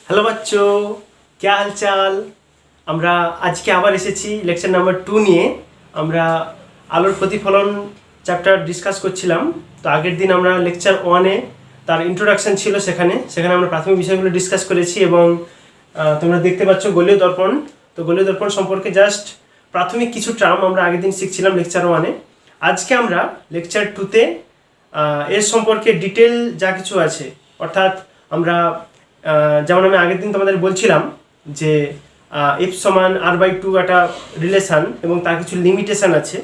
Hello बच्चों, क्या हालचाल। আমরা আজকে আবার এসেছি লেকচার নাম্বার 2 নিয়ে। আমরা আলোর প্রতিফলন চ্যাপ্টার ডিসকাস করছিলাম। তো আগের দিন আমরা লেকচার 1-এ তার ইন্ট্রোডাকশন ছিল, সেখানে আমরা প্রাথমিক বিষয়গুলো ডিসকাস করেছি এবং তোমরা দেখতে পাচ্ছ গোলীয় দর্পণ। তো গোলীয় দর্পণ সম্পর্কে জাস্ট প্রাথমিক কিছু টার্ম আমরা আগের দিন শিখছিলাম লেকচার 1-এ। আজকে আমরা লেকচার 2-তে এর সম্পর্কে ডিটেল যা কিছু আছে, অর্থাৎ আমরা যেমন আমি আগের দিন তোমাদের বলছিলাম যে এফ সমান r/2 একটা রিলেশান এবং তার কিছু লিমিটেশান আছে।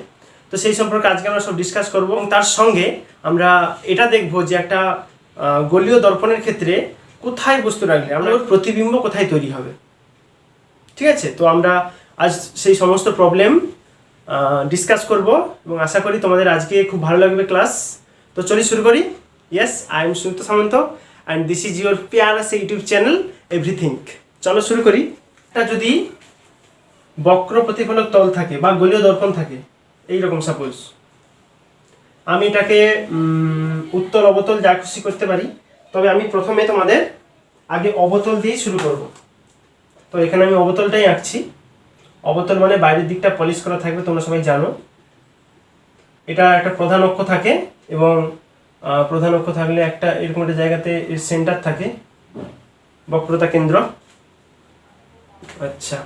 তো সেই সম্পর্কে আজকে আমরা সব ডিসকাস করব এবং তার সঙ্গে আমরা এটা দেখব যে একটা গোলীয় দর্পণের ক্ষেত্রে কোথায় বস্তু রাখলে আমরা ওর প্রতিবিম্ব কোথায় তৈরি হবে। ঠিক আছে, তো আমরা আজ সেই সমস্ত প্রবলেম ডিসকাস করব এবং আশা করি তোমাদের আজকে খুব ভালো লাগবে ক্লাস। তো চলি শুরু করি। Yes, I am Sumit Samanta and this is your প্যারা সে ইউটিউব চ্যানেল এভরিথিং। চলো শুরু করি। এটা যদি বক্র প্রতিফলক তল থাকে বা গোলীয় দর্পণ থাকে, এইরকম সাপোজ আমি এটাকে উত্তল অবতল যা খুশি করতে পারি, তবে আমি প্রথমে তোমাদের আগে অবতল দিয়ে শুরু করব। তো এখানে আমি অবতলটাই আঁকছি। অবতল মানে বাইরের দিকটা পলিশ করা থাকবে, তোমরা সবাই জানো। এটা একটা প্রধান অক্ষ থাকে এবং প্রধান অক্ষ থাকলে একটা এরকম একটা জায়গাতে এর সেন্টার থাকে, বক্রতা কেন্দ্র। আচ্ছা,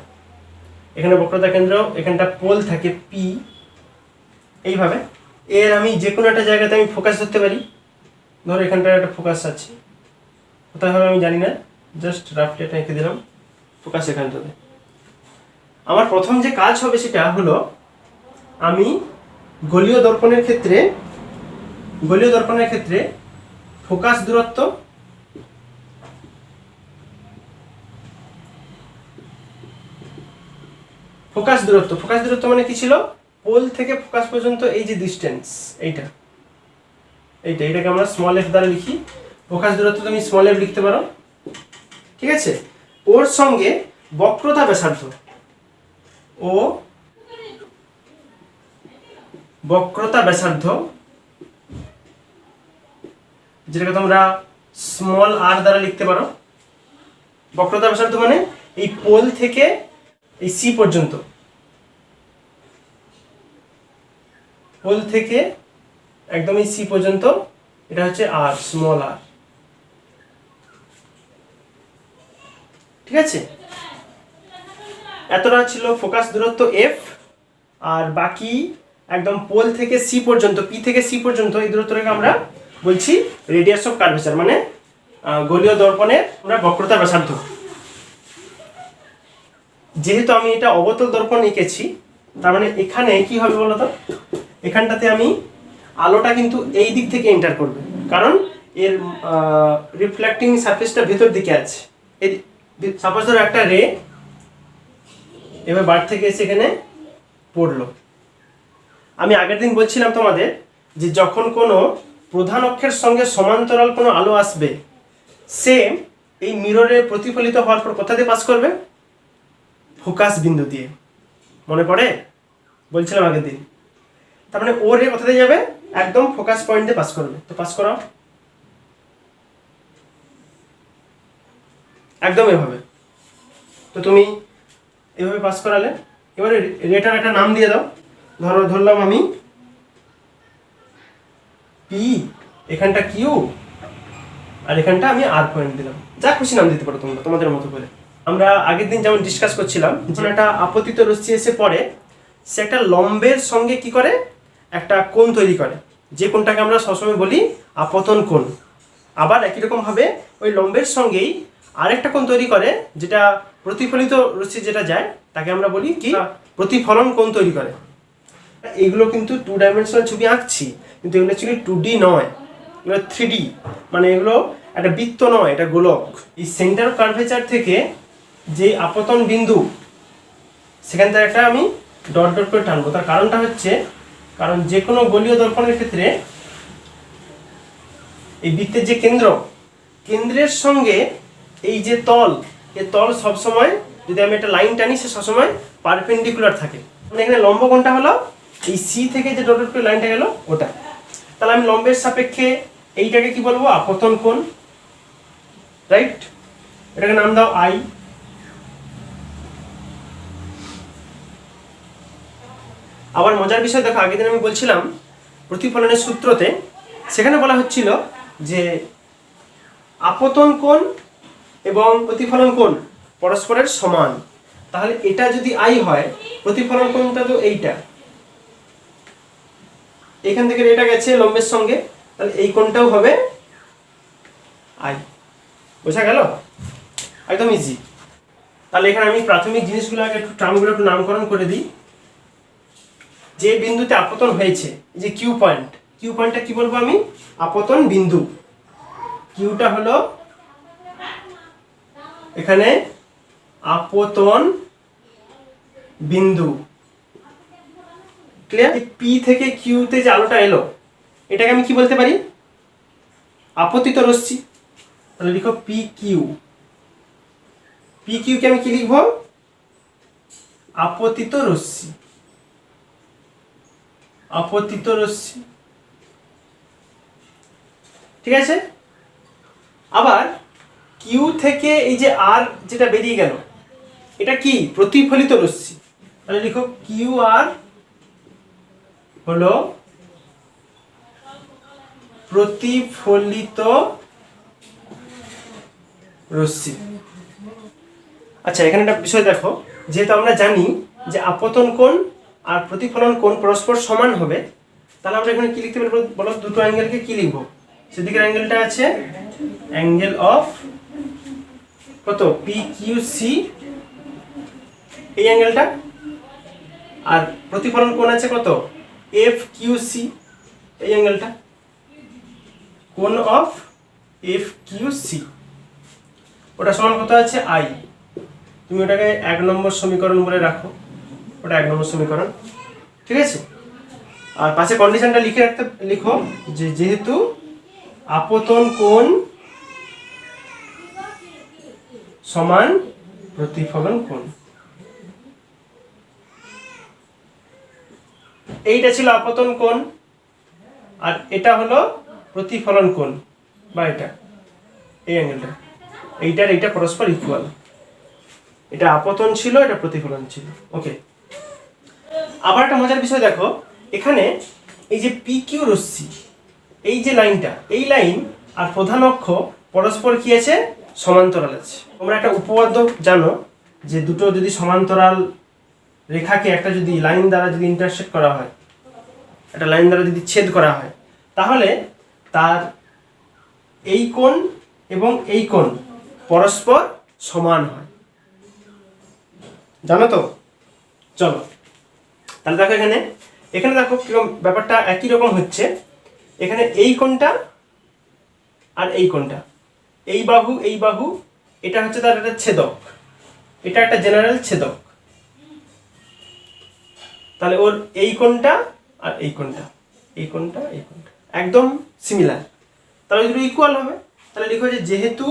এখানে বক্রতা কেন্দ্র, এখানটা পোল থাকে পি। এইভাবে এর আমি যে কোনো একটা জায়গাতে আমি ফোকাস ধরতে পারি। ধরো এখানটা একটা ফোকাস আছে, কোথায় হবে আমি জানি না, জাস্ট রাফলি এটা এঁকে দিলাম ফোকাস এখানটাতে। আমার প্রথম যে কাজ হবে সেটা হলো আমি গোলীয় দর্পণের ক্ষেত্রে ফোকাস দূরত্ব মানে কি ছিল, পোল থেকে ফোকাস পর্যন্ত এই যে ডিস্টেন্স, এইটাকে আমরা স্মল এফ দ্বারা লিখি। ফোকাস দূরত্ব তুমি স্মল এফ লিখতে পারো। ঠিক আছে, ওর সঙ্গে বক্রতা ব্যাসার্ধ যেটাকে তোমরা স্মল আর দ্বারা লিখতে পারো। বক্রতা ব্যাসার্ধ মানে এই পোল থেকে এই সি পর্যন্ত, পোল থেকে একদম এই সি পর্যন্ত, এটা হচ্ছে আর, স্মল আর। ঠিক আছে, এতটা ছিল ফোকাস দূরত্ব এফ। আর বাকি একদম পোল থেকে সি পর্যন্ত, পি থেকে সি পর্যন্ত এই দূরত্বটাকে আমরা বলছি রেডিয়াস অফ কার্ভেচার, মানে গোলীয় দর্পণের আমরা বক্রতা ব্যাসার্ধ। যেহেতু আমি এটা অবতল দর্পণ এঁকেছি, তার মানে এখানে কি হবে বলতো, এখানটাতে আমি আলোটা কিন্তু এই দিক থেকে এন্টার করবে, কারণ এর রিফ্লেক্টিং সারফেসটা ভেতর দিকে আছে। সাপোজ ধরো একটা রে এবার বার থেকে এসে এখানে পড়লো। আমি আগের দিন বলছিলাম তোমাদের যে যখন কোনো প্রধান অক্ষের সঙ্গে সমান্তরাল কোনো আলো আসবে, সে এই মিররে প্রতিফলিত হওয়ার পর কোথা দিয়ে পাস করবে, ফোকাস বিন্দু দিয়ে। মনে পড়ে বলছিলাম আগের দিন। তার মানে ও রে কোথা দিয়ে যাবে, একদম ফোকাস পয়েন্ট দিয়ে পাস করবে। তো পাস করাও একদম এভাবে। তো তুমি এভাবে পাস করালে এবারে রেটার একটা নাম দিয়ে দাও। ধরলাম আমি পি, এখানটা কিউ, আর এখানটা আমি আর পয়েন্ট দিলাম। যা খুশি নাম দিতে পারো তোমরা তোমাদের মতো করে। আমরা আগের দিন যেমন ডিসকাস করছিলাম, যখন একটা আপতিত রশ্মি এসে পড়ে, সে একটা লম্বের সঙ্গে কি করে, একটা কোণ তৈরি করে, যে কোণটাকে আমরা সবসময় বলি আপতন কোণ। আবার একই রকমভাবে ওই লম্বের সঙ্গেই আরেকটা কোণ তৈরি করে, যেটা প্রতিফলিত রশ্মি যেটা যায় তাকে আমরা বলি কি, প্রতিফলন কোণ তৈরি করে। এগুলো কিন্তু 2 ডাইমেনশনাল ছবি আঁকছি, কিন্তু এগুলো অ্যাকচুয়ালি 2D নয়, এগুলো 3D। মানে এগুলো একটা বৃত্ত নয়, এটা গোলক। এই সেন্টার অফ কার্ভেচার থেকে যে আপতন বিন্দু, সেখান থেকে একটা আমি ডট ডট করে টানবো। তার কারণটা হচ্ছে, কারণ যে কোনো গোলীয় দর্পণের ক্ষেত্রে এই বৃত্তের যে কেন্দ্রের সঙ্গে এই যে তল, এই তল সবসময়, যদি আমি একটা লাইন টানি, সে সবসময় পারপেন্ডিকুলার থাকে। মানে এখানে লম্ব কোণটা হলো এই সি থেকে যে ডট ডট করে লাইনটা গেল ওটা। তাহলে আমি লম্বের সাপেক্ষে এইটাকে কি বলবো, আপতন কোণ, রাইট। এটাকে নাম দাও আই। আবার মজার বিষয় দেখো, আগের দিন আমি বলছিলাম প্রতিফলনের সূত্রতে, সেখানে বলা হচ্ছিল যে আপতন কোণ এবং প্রতিফলন কোণ পরস্পরের সমান। তাহলে এটা যদি আই হয়, প্রতিফলন কোণটা তো এইটা, এখান থেকে এটা গেছে লম্বের সঙ্গে, তাহলে এই কোণটাও হবে আই। বোঝা গেল? একদম ইজি। তাহলে এখানে আমি প্রাথমিক জিনিসগুলো আগে একটু টার্মগুলো একটু নামকরণ করে দিই। যে বিন্দুতে আপতন হয়েছে, যে কিউ পয়েন্ট, কিউ পয়েন্টটা কি বলবো আমি? আপতন বিন্দু। কিউটা হলো এখানে আপতন বিন্দু। ক্লিয়ার? পি থেকে কিউতে যে আলোটা এলো, এটাকে আমি কি বলতে পারি? আপতিত রশ্মি। তাহলে লিখো পি কিউ। পি কিউকে আমি কি লিখবো? আপতিত রশ্মি। আপতিত রশ্মি, ঠিক আছে? আবার কিউ থেকে এই যে আর যেটা বেরিয়ে গেল, এটা কি? প্রতিফলিত রশ্মি। তাহলে লিখো কিউ আর হলো প্রতিফলিত রশ্মি। আচ্ছা, এখানে একটা বিষয় দেখো, যেহেতু আমরা জানি যে আপতন কোণ আর প্রতিফলন কোণ পরস্পর সমান হবে, তাহলে আমরা এখানে কি লিখতে পারবো বলো? দুটো অ্যাঙ্গেলকে কি লিখবো? সেদিকের অ্যাঙ্গেলটা আছে অ্যাঙ্গেল অফ কত? পি কিউ সি, এই অ্যাঙ্গেলটা। আর প্রতিফলন কোণ আছে কত? এফ কিউ সি, এই অ্যাঙ্গেলটা। কোণ অফ এফ কিউ সি, ওটা সমান কত আছে? আই। তুমি ওটাকে 1 নম্বর সমীকরণ বলে রাখো, ওটা 1 নম্বর সমীকরণ, ঠিক আছে? আর পাশে কন্ডিশনটা লিখে রাখতে, লিখো যে যেহেতু আপতন কোণ সমান প্রতিফলন কোণ। এইটা ছিল আপতন কোণ, আর এটা হলো প্রতিফলন কোণ, বা এটা এই অ্যাঙ্গেলটা, এইটার এইটা পরস্পর ইকুয়াল। এটা আপতন ছিল, এটা প্রতিফলন ছিল। ওকে। আবার একটা মজার বিষয় দেখো, এখানে এই যে পি কিউ রশ্মি, এই যে লাইনটা, এই লাইন আর প্রধান অক্ষ পরস্পর কি আছে? সমান্তরাল আছে। তোমরা একটা উপপাদ্য জানো যে দুটো যদি সমান্তরাল রেখাকে একটা যদি লাইন দ্বারা যদি ইন্টারসেক্ট করা হয়, একটা লাইন দ্বারা যদি ছেদ করা হয়, তাহলে তার এই কোণ এবং এই কোণ পরস্পর সমান হয়। জানো তো? চলো তাহলে দেখো, এখানে এখানে দেখো কিরকম ব্যাপারটা একই রকম হচ্ছে। এখানে এই কোণটা আর এই কোণটা, এই বাহু এই বাহু, এটা হচ্ছে তার একটা ছেদক, এটা একটা জেনারেল ছেদক। তাহলে ওর এই কোণটা আর এই কোণটা, এই কোণটা এই কোণটা একদম সিমিলার, তাহলে দুটো ইকুয়াল হবে। তাহলে লিখো যে যেহেতু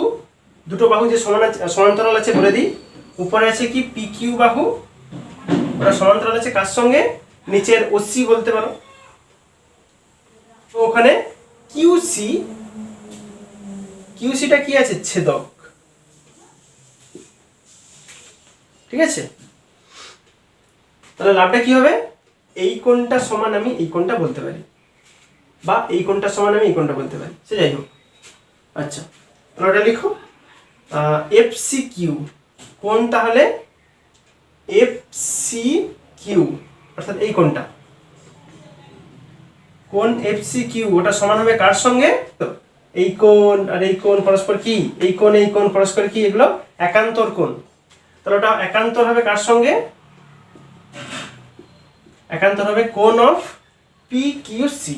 দুটো বাহু যে সমান আছে, সমান্তরাল আছে, বলে দিই উপরে আছে কি পি কিউ বাহু, ওটা সমান্তরাল আছে কার সঙ্গে? নিচের ওসি বলতে পারো। তো ওখানে কিউসি, কিউসিটা কি আছে? ছেদক, ঠিক আছে? তাহলে লাভটা কি হবে? এই কোণটা সমান আমি এই কোণটা বলতে পারি, বা এই কোণটা সমান আমি এই কোণটা বলতে পারি, সে যাই হোক। আচ্ছা, তাহলে ওটা লিখো এফ সি কিউ কোণ, তাহলে এফ সি কিউ অর্থাৎ এই কোণটা, কোণ এফ সি কিউ, ওটা সমান হবে কার সঙ্গে? তো এই কোণ আর এই কোণ পরস্পর কি? এই কোণ পরস্পর কি? এগুলো একান্তর কোণ। তাহলে ওটা একান্তর হবে কার সঙ্গে? একান্তর হবে কোণ অফ পি কিউ সি।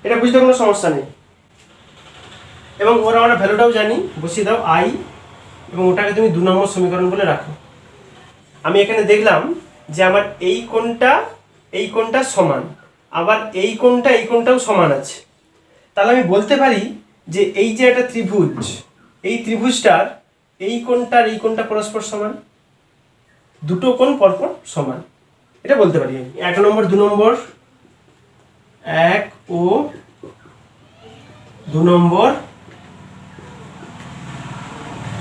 এটা বুঝতে কোনো সমস্যা নেই, এবং ওরা আমরা ভ্যালুটাও জানি, বসিয়ে দাও আই, এবং ওটাকে তুমি 2 নম্বর সমীকরণ বলে রাখো। আমি এখানে দেখলাম যে আমার এই কোণটা সমান, আবার এই কোণটাও সমান আছে। তাহলে আমি বলতে পারি যে এই যে একটা ত্রিভুজ, এই ত্রিভুজটার এই কোণটা পরস্পর সমান, দুটো কোণ পরপর সমান, এটা বলতে পারি আমি। 1 নম্বর 2 নম্বর 1 ও 2 নম্বর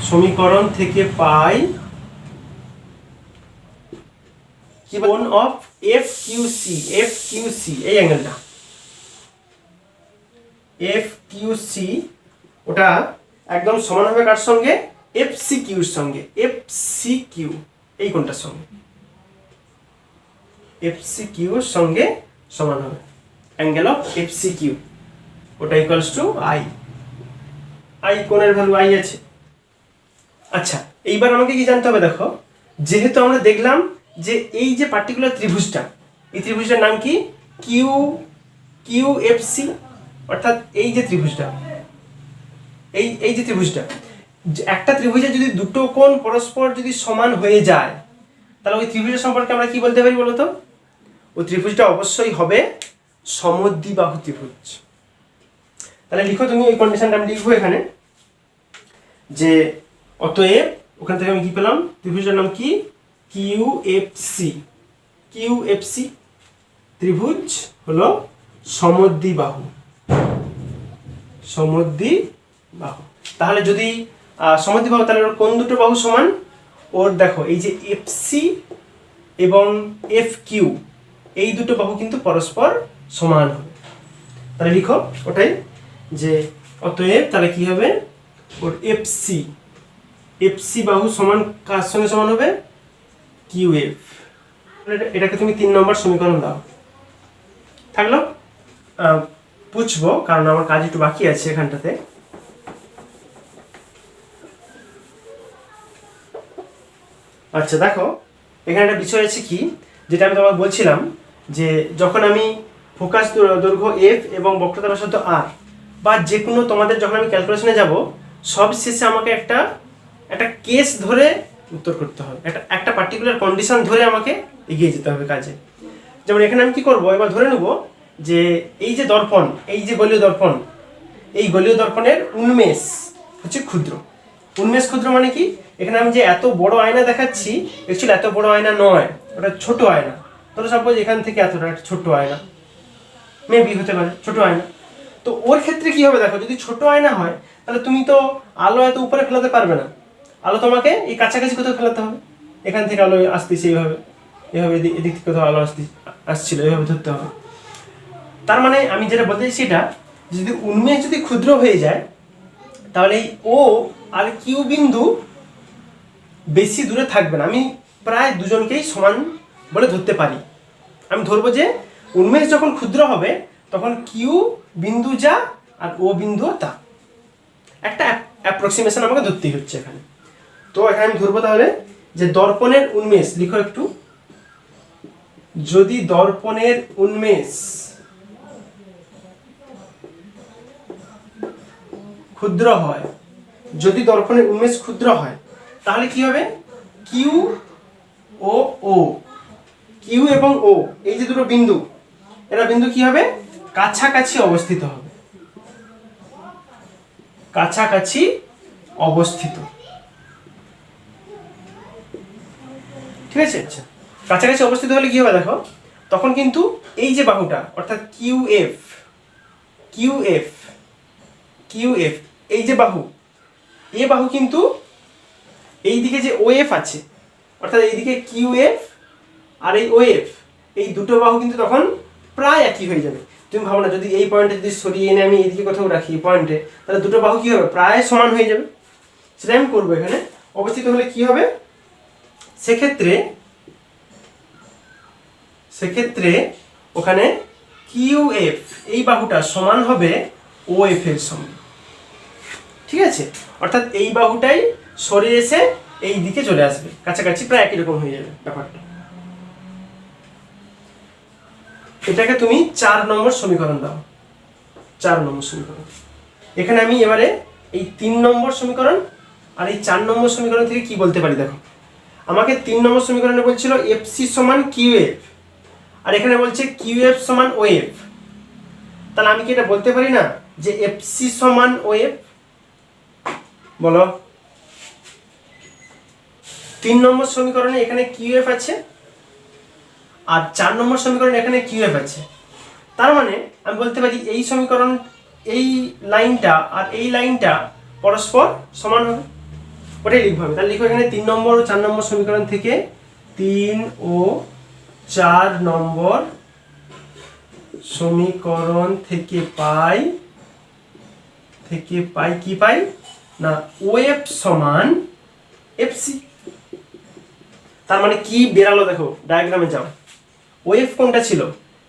সমীকরণ থেকে পাই কি কোণ অফ FQC এই অ্যাঙ্গেলটা FQC ওটা একদম সমান হবে কার সঙ্গে FCQ এর সঙ্গে FCQ এই কোণটার সঙ্গে FCQ এর সঙ্গে সমান হবে অ্যাঙ্গেল অফ FCQ ওটা ইকুয়ালস টু I কোণের ভ্যালু I আছে। আচ্ছা এইবার আমাকে কি জানতে হবে দেখো, যেহেতু আমরা দেখলাম যে এই যে পার্টিকুলার ত্রিভুজটা, এই ত্রিভুজটার নাম কি QFC, অর্থাৎ এই যে ত্রিভুজটা, এই যে ত্রিভুজটা, একটা ত্রিভুজে যদি দুটো কোণ পরস্পর যদি সমান হয়ে যায় তাহলে ওই ত্রিভুজের সম্পর্কে আমরা কি বলতে পারি বলো তো? ওই ত্রিভুজটা অবশ্যই হবে সমদ্বিবাহু ত্রিভুজ। তাহলে লিখো তুমি ওই কন্ডিশনটা, আমি লিখবো এখানে যে অতএব, ওখান থেকে আমি কি পেলাম, ত্রিভুজের নাম কি QFC ত্রিভুজ হলো সমদ্বিবাহু। তাহলে যদি সমদ্বিবাহু তাহলে ওর কোন দুটো বাহু সমান? ওর দেখো এই যে FC এবং FQ এই দুটো বাহু কিন্তু পরস্পর সমান হবে। তাহলে লিখো ওটাই যে অতএব তাহলে কি হবে, ওর FC বাহু সমান কার সঙ্গে সমান হবে? QF। এটাকে তুমি 3 নম্বর সমীকরণ দাও। থাকলো পুছবো, কারণ আমার কাজ একটু বাকি আছে এখানটাতে। আচ্ছা দেখো এখানে একটা বিষয় আছে কি, যেটা আমি তোমাকে বলছিলাম যে যখন আমি ফোকাস দৈর্ঘ্য F এবং বক্রতা ব্যাসার্ধ R বা যে কোনো তোমাদের যখন আমি ক্যালকুলেশনে যাব, সব শেষে আমাকে একটা কেস ধরে উত্তর করতে হবে, একটা পার্টিকুলার কন্ডিশন ধরে আমাকে এগিয়ে যেতে হবে কাজে। যেমন এখানে আমি কি করব, এবার ধরে নেব যে এই যে দর্পণ, এই যে গলীয় দর্পণ, এই গলীয় দর্পণের উন্মেষ হচ্ছে ক্ষুদ্র। উন্মেষ ক্ষুদ্র মানে কি, এখানে আমি যে এত বড় আয়না দেখাচ্ছি, অ্যাকচুয়ালি এত বড় আয়না নয়, ওটা ছোট আয়না। ধরো সাপোজ এখান থেকে এতটা একটা ছোট্ট আয়না, মেবি হতে পারে ছোট আয়না। তো ওর ক্ষেত্রে কি হবে দেখো, যদি ছোট আয়না হয় তাহলে তুমি তো আলো এত উপরে ফেলাতে পারবে না, আলো তোমাকে এই কাছাকাছি কোথাও ফেলাতে হবে। এখান থেকে আলো আসতেছে এইভাবে, এদিক থেকে কোথাও আলো আসছিল, এইভাবে ধরতে হবে। তার মানে আমি যেটা বলতে চাইছি এটা, যদি উন্মেষ যদি ক্ষুদ্র হয়ে যায় তাহলে এই O আর Q বিন্দু বেশি দূরে থাকবে না। আমি প্রায় দুজনকেই সমান বলে ধরতে পারি। আমি ধরবো যে উন্মেষ যখন ক্ষুদ্র হবে তখন Q বিন্দু যা আর O বিন্দু তা, একটা অ্যাপ্রক্সিমেশন আমাকে ধরতেই হচ্ছে এখানে। তো এখানে আমি ধরবো তাহলে যে দর্পণের উন্মেষ, লিখো একটু, যদি দর্পণের উন্মেষ ক্ষুদ্র হয়, যদি দর্পণের উন্মেষ ক্ষুদ্র হয় তাহলে কি হবে, কিউ এবং ও এই যে দুটো বিন্দু, এরা বিন্দু কি হবে, কাছাকাছি অবস্থিত হবে, কাছাকাছি অবস্থিত। ঠিক আছে? আচ্ছা, কাছাকাছি অবস্থিত হলে কি হবে দেখো, তখন কিন্তু এই যে বাহুটা অর্থাৎ QF এই যে বাহু, এ বাহু কিন্তু এই দিকে যে OF আছে, অর্থাৎ এইদিকে QF আর এই OF, এই দুটো বাহু কিন্তু তখন প্রায় একই হয়ে যাবে। তুমি ভাবো না, যদি এই পয়েন্টে যদি সরিয়ে এনে আমি এইদিকে কোথাও রাখি এই পয়েন্টে, তাহলে দুটো বাহু কি হবে, প্রায় সমান হয়ে যাবে। সেটা আমি করবো এখানে অবস্থিত হলে কি হবে, সেক্ষেত্রে ওখানে QF এই বাহুটা সমান হবে OF এর সঙ্গে। ঠিক আছে? অর্থাৎ এই বাহুটাই সরে এসে এই দিকে চলে আসবে, কাছাকাছি প্রায় একই রকম হয়ে যাবে ব্যাপারটা। এটাকে তুমি 4 নম্বর সমীকরণ দাও। 4 নম্বর সমীকরণ, এখানে আমি এবারে এই 3 নম্বর সমীকরণ আর এই 4 নম্বর সমীকরণ থেকে কি বলতে পারি দেখো। আমাকে 3 নম্বর সমীকরণে বলছিল FC সমান QF, আর এখানে বলছে QF সমান OF। তাহলে আমি কি এটা বলতে পারি না যে FC সমান OF? বলো। 3 নম্বর সমীকরণে এখানে QF আছে আর 4 নম্বর সমীকরণে এখানে QF আছে। তার মানে আমি বলতে পারি এই সমীকরণ, এই লাইনটা আর এই লাইনটা পরস্পর সমান হবে, ওটাই লিখবো আমি। তাহলে লিখবো এখানে 3 নম্বর ও 4 নম্বর সমীকরণ থেকে 3 ও 4 নম্বর সমীকরণ থেকে পাই কি পাই না ওএফ সমান এফসি। তার মানে কি বেরালো দেখো, ডায়াগ্রামে যাও। ওএফ কোনটা ছিল?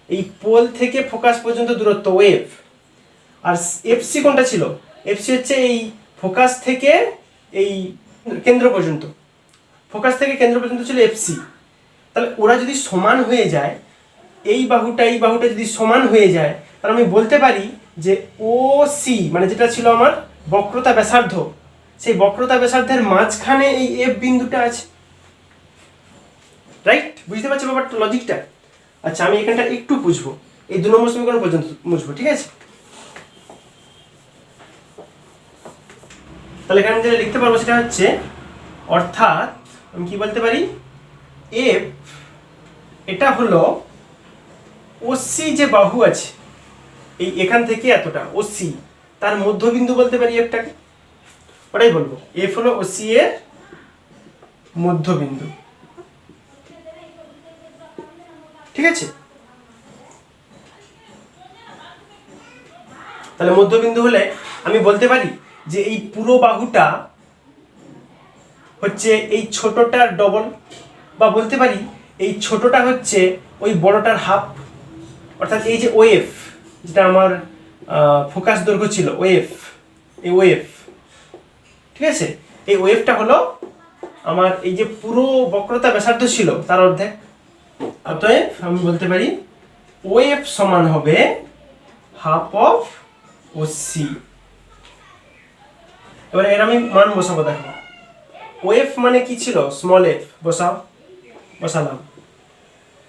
এই পোল থেকে ফোকাস পর্যন্ত দূরত্ব ওএফ। আর এফসি কোনটা ছিল? এফসি হচ্ছে এই ফোকাস থেকে এই কেন্দ্র পর্যন্ত, ফোকাস থেকে কেন্দ্র পর্যন্ত ছিল এফসি। তাহলে ওরা যদি সমান হয়ে যায়, এই বাহুটা যদি সমান হয়ে যায়, তাহলে আমি বলতে পারি যে ও সি মানে যেটা ছিল আমার বক্রতা ব্যাসার্ধ, সেই বক্রতা ব্যাসার্ধের মাঝখানে এই এফ বিন্দুটা আছে। রাইট? বুঝতে পারছো ব্যাপারটা, লজিকটা? আচ্ছা, আমি এখানটা একটু বুঝবো, এই 2 নম্বর সমীকরণ পর্যন্ত বুঝবো, ঠিক আছে? তাহলে এখানে যেটা লিখতে পারবো সেটা হচ্ছে, অর্থাৎ আমি কি বলতে পারি, এফ এটা হলো ওসি যে বাহু আছে এই এখান থেকে এতটা ওসি, তার মধ্যবিন্দু বলতে পারি এফটাকে, ওটাই বলবো। এফ হলো ওসি এর মধ্যবিন্দু, ঠিক আছে? তাহলে মধ্যবিন্দু হলে আমি বলতে পারি যে এই পুরো বাহুটা হচ্ছে এই ছোটটার ডবল, বা বলতে পারি এই ছোটটা হচ্ছে ওই বড়টার হাফ। অর্থাৎ এই যে ওএফ, যেটা আমার ফোকাস দৈর্ঘ্য ছিল ওএফ, এই ওএফ, ঠিক আছে? এই ওএফটা হলো আমার এই যে পুরো বক্রতা ব্যাসার্ধ ছিল তার অর্ধেক। অতএব আমি বলতে পারি ওএফ সমান হবে হাফ অফ ওসি। এবার এর আমি মান বসাবো, দেখো ওএফ মানে কি ছিল, স্মল এফ, বসালাম,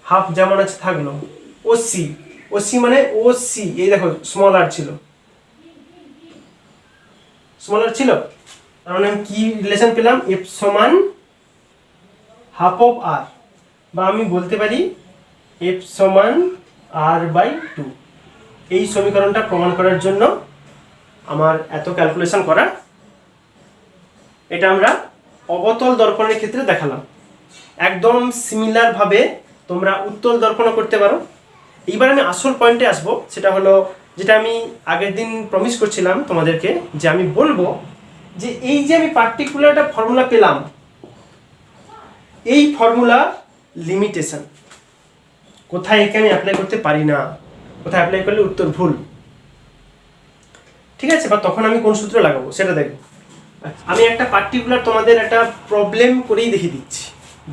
হাফ যেমন আছে থাকলো। ওসি মানে ওসি, এই দেখো স্মল আর ছিল, তার মানে আমি কি রিলেশন পেলাম, এফ সমান হাফ অফ আর, বা আমি বলতে পারি এফ সমান r/2। এই সমীকরণটা প্রমাণ করার জন্য আমার এত ক্যালকুলেশন করা। এটা আমরা অবতল দর্পণের ক্ষেত্রে দেখালাম। একদম সিমিলার ভাবে তোমরা উত্তল দর্পণও করতে পারো। এইবার আমি আসল পয়েন্টে আসব, সেটা হলো যেটা আমি আগের দিন প্রমিস করছিলাম তোমাদেরকে, যে আমি বলবো যে এই যে আমি পার্টিকুলার একটা ফর্মুলা পেলাম, এই ফর্মুলা লিমিটেশন, কোথায় একে আমি অ্যাপ্লাই করতে পারি না, কোথায় অ্যাপ্লাই করলে উত্তর ভুল, ঠিক আছে? বা তখন আমি কোন সূত্র লাগাবো সেটা দেখবো। আমি একটা পার্টিকুলার তোমাদের একটা প্রবলেম করেই দেখিয়ে দিচ্ছি,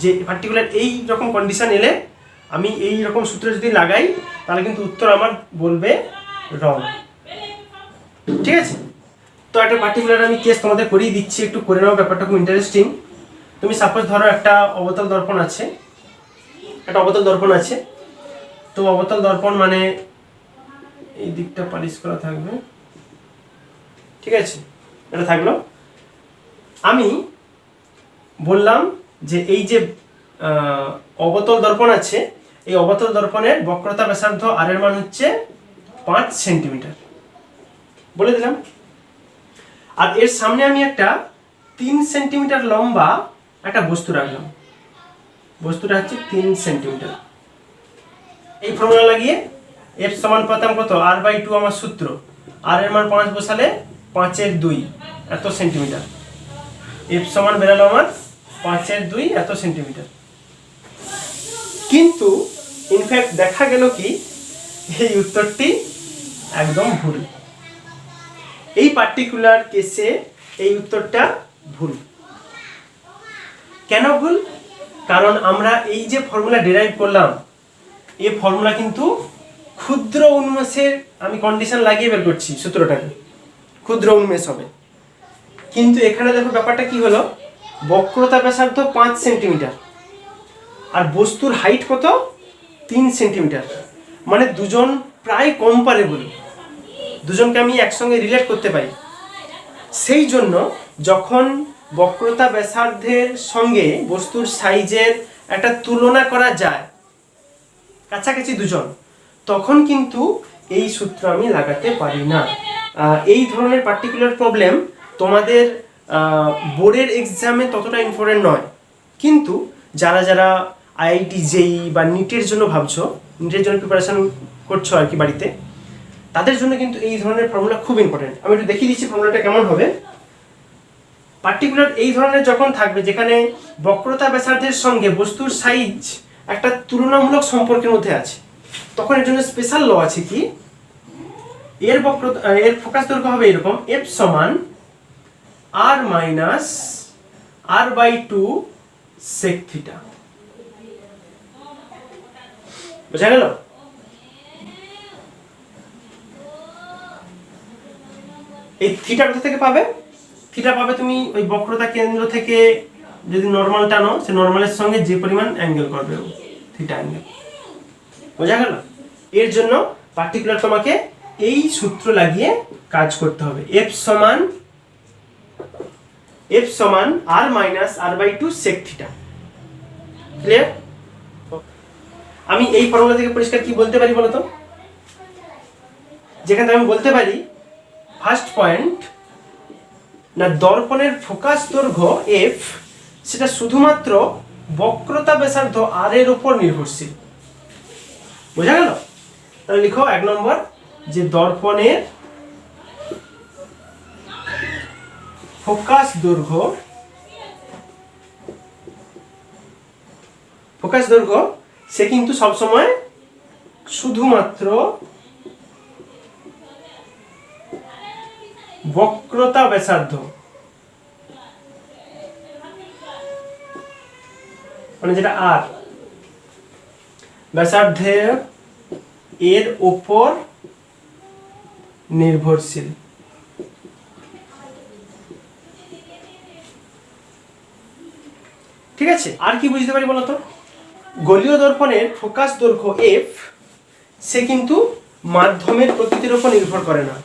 যে পার্টিকুলার এই রকম কন্ডিশন এলে আমি এই রকম সূত্র যদি লাগাই তাহলে কিন্তু উত্তর আমার বলবে রং, ঠিক আছে? তো একটা পার্টিকুলার আমি কেস তোমাদের করেই দিচ্ছি, একটু করে নাও, ব্যাপারটা খুব ইন্টারেস্টিং। তুমি সাপোজ ধরো একটা অবতল দর্পণ আছে, তো অবতল দর্পণ মানে এই দিকটা পালিশ করা থাকবে, ঠিক আছে? এটা থাকলো। আমি বললাম যে এই যে অবতল দর্পণ আছে, এই অবতল দর্পণের বক্রতা ব্যাসার্ধ আর এর মান হচ্ছে 5 সেন্টিমিটার বলে দিলাম। আর এর সামনে আমি একটা 3 সেন্টিমিটার লম্বা একটা বস্তু রাখলাম, বস্তুটা হচ্ছে 3 সেন্টিমিটার। এই ফর্মুলা লাগিয়ে এফ সমান পেতাম কত, r/2 আমার সূত্র, আর এর মান 5 বসালে 5/2 এত সেন্টিমিটার, এফ সমান বেরালো আমার 5/2 এত সেন্টিমিটার। কিন্তু ইনফ্যাক্ট দেখা গেল কি এই উত্তরটি একদম ভুল। এই পার্টিকুলার কেসে এই উত্তরটা ভুল। কেন ভুল? কারণ আমরা এই যে ফর্মুলা ডেরাইভ করলাম, এই ফর্মুলা কিন্তু ক্ষুদ্র উন্মেষের আমি কন্ডিশন লাগিয়ে বের করছি সূত্রটাকে, ক্ষুদ্র উন্মেষ হবে। কিন্তু এখানে দেখো ব্যাপারটা কি হলো, বক্রতা ব্যাসার্ধ 5 সেন্টিমিটার আর বস্তুর হাইট কত, 3 সেন্টিমিটার, মানে দুজন প্রায় কম্পারেবল, দুজনকে আমি একসঙ্গে রিলেট করতে পারি। সেই জন্য যখন বক্রতা ব্যাসার্ধের সঙ্গে বস্তুর সাইজের একটা তুলনা করা যায়, কাছাকাছি দুজন, তখন কিন্তু এই সূত্র আমি লাগাতে পারি না। এই ধরনের পার্টিকুলার প্রবলেম তোমাদের বোর্ডের এক্সামে ততটা ইম্পর্টেন্ট নয়, কিন্তু যারা যারা আইআইটি জেই বা নিটের জন্য ভাবছো, নিটের জন্য প্রিপারেশন করছো আর কি বাড়িতে, তাদের জন্য কিন্তু এই ধরনের ফর্মুলা খুব ইম্পর্টেন্ট। আমি একটু দেখিয়ে দিচ্ছি ফর্মুলাটা কেমন হবে। পার্টিকুলার এই ধরনের যখন থাকবে যেখানে বক্রতা ব্যাসার্ধের সঙ্গে বস্তুর সাইজ একটা তুলনামূলক সম্পর্কের মধ্যে আছে, তখন এর জন্য স্পেশাল ল আছে কি, এর ফোকাস দৈর্ঘ্য হবে এরকম, এফ সমান আর মাইনাস r/2 সেক থিটা। বোঝা গেল? এই থিটা কোথা থেকে পাবে? থিটা পাবে তুমি ওই বক্রতা কেন্দ্র থেকে যদি নর্মাল টানো, সে নর্মালের সঙ্গে যে পরিমাণ অ্যাঙ্গেল করবে থিটা অ্যাঙ্গেল। বোঝা গেল? এর জন্য পার্টিকুলার তোমাকে এই সূত্র লাগিয়ে কাজ করতে হবে। এফ সমান আর minus r/2 sec theta. Clear? আমি এই ফর্মুলা থেকে পরিষ্কার কি বলতে পারি বলো তো? যেখানে আমি বলতে পারি ফার্স্ট পয়েন্ট না, দর্পণের ফোকাস দৈর্ঘ্য এফ সেটা শুধুমাত্র বক্রতা ব্যাসার্ধ আর এর উপর নির্ভরশীল। বোঝা গেল? তাহলে লিখো 1 নম্বর যে দর্পণের ফোকাস দৈর্ঘ্য সে কিন্তু সবসময় শুধুমাত্র বক্রতা ব্যাসার্ধ, মানে যেটা আর ব্যাসার্ধে এর উপর নির্ভরশীল। ঠিক আছে? আর কি বুঝতে পারি বলতো? গোলীয় দর্পণের ফোকাস দৈর্ঘ্য এফ সে কিন্তু মাধ্যমের প্রকৃতির উপর নির্ভর করে না।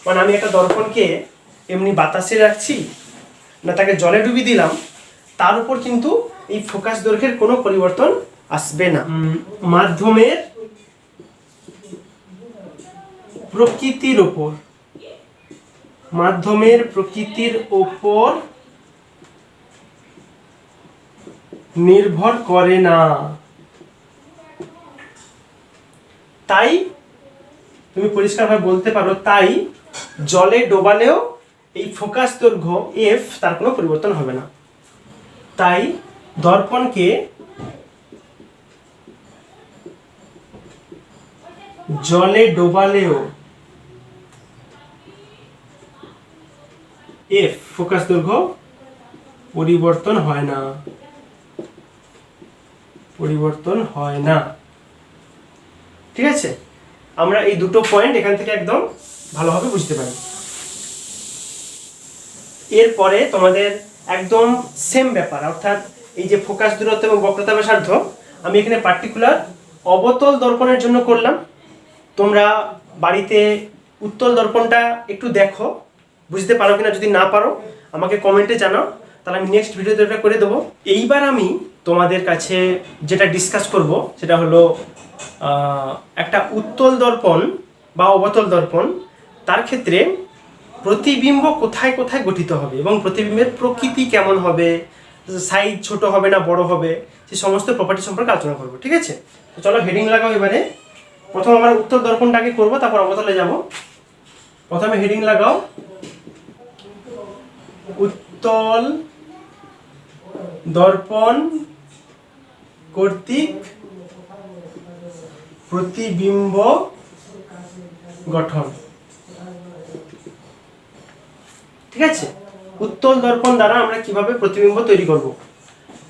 মানে আমি একটা দর্পণকে এমনি বাতাসে রাখছি না তাকে জলে ডুবিয়ে দিলাম, তার উপর কিন্তু এই ফোকাস দৈর্ঘ্যের কোনো পরিবর্তন আসবে না। মাধ্যমের প্রকৃতির উপর নির্ভর করে না। তাই তুমি পরিষ্কারভাবে বলতে পারো, তাই জলে ডোবালেও এই ফোকাস দৈর্ঘ্য এফ তার কোনো পরিবর্তন হবে না। তাই দর্পণকে জলে ডোবালেও এফ ফোকাস দৈর্ঘ্য পরিবর্তন হয় না। ঠিক আছে? আমরা এই দুটো পয়েন্ট এখান থেকে একদম ভালোভাবে বুঝতে পারি। এরপরে তোমাদের একদম সেম ব্যাপার, অর্থাৎ এই যে ফোকাস দূরত্ব এবং বক্রতা ব্যাসার্ধ আমি এখানে পার্টিকুলার অবতল দর্পণের জন্য করলাম। তোমরা বাড়িতে উত্তল দর্পণটা একটু দেখো, বুঝতে পারো কিনা। যদি না পারো আমাকে কমেন্টে জানাও, তাহলে আমি নেক্সট ভিডিওতে এটা করে দেবো। এইবার আমি তোমাদের কাছে যেটা ডিসকাস করব সেটা হলো একটা উত্তল দর্পণ বা অবতল দর্পণ, তার ক্ষেত্রে প্রতিবিম্ব কোথায় কোথায় গঠিত হবে এবং প্রতিবিম্বের প্রকৃতি কেমন হবে, সাইজ ছোট হবে না বড় হবে, সেই সমস্ত প্রপার্টি সম্পর্কে আলোচনা করবো। ঠিক আছে? তো চলো হেডিং লাগাও। এবারে প্রথম আমরা উত্তল দর্পণটাকে করবো, তারপর অবতলে যাব। প্রথমে হেডিং লাগাও, উত্তল দর্পণ কর্তৃক প্রতিবিম্ব গঠন। ঠিক আছে? উত্তল দর্পণ দ্বারা আমরা কিভাবে প্রতিবিম্ব তৈরি করব।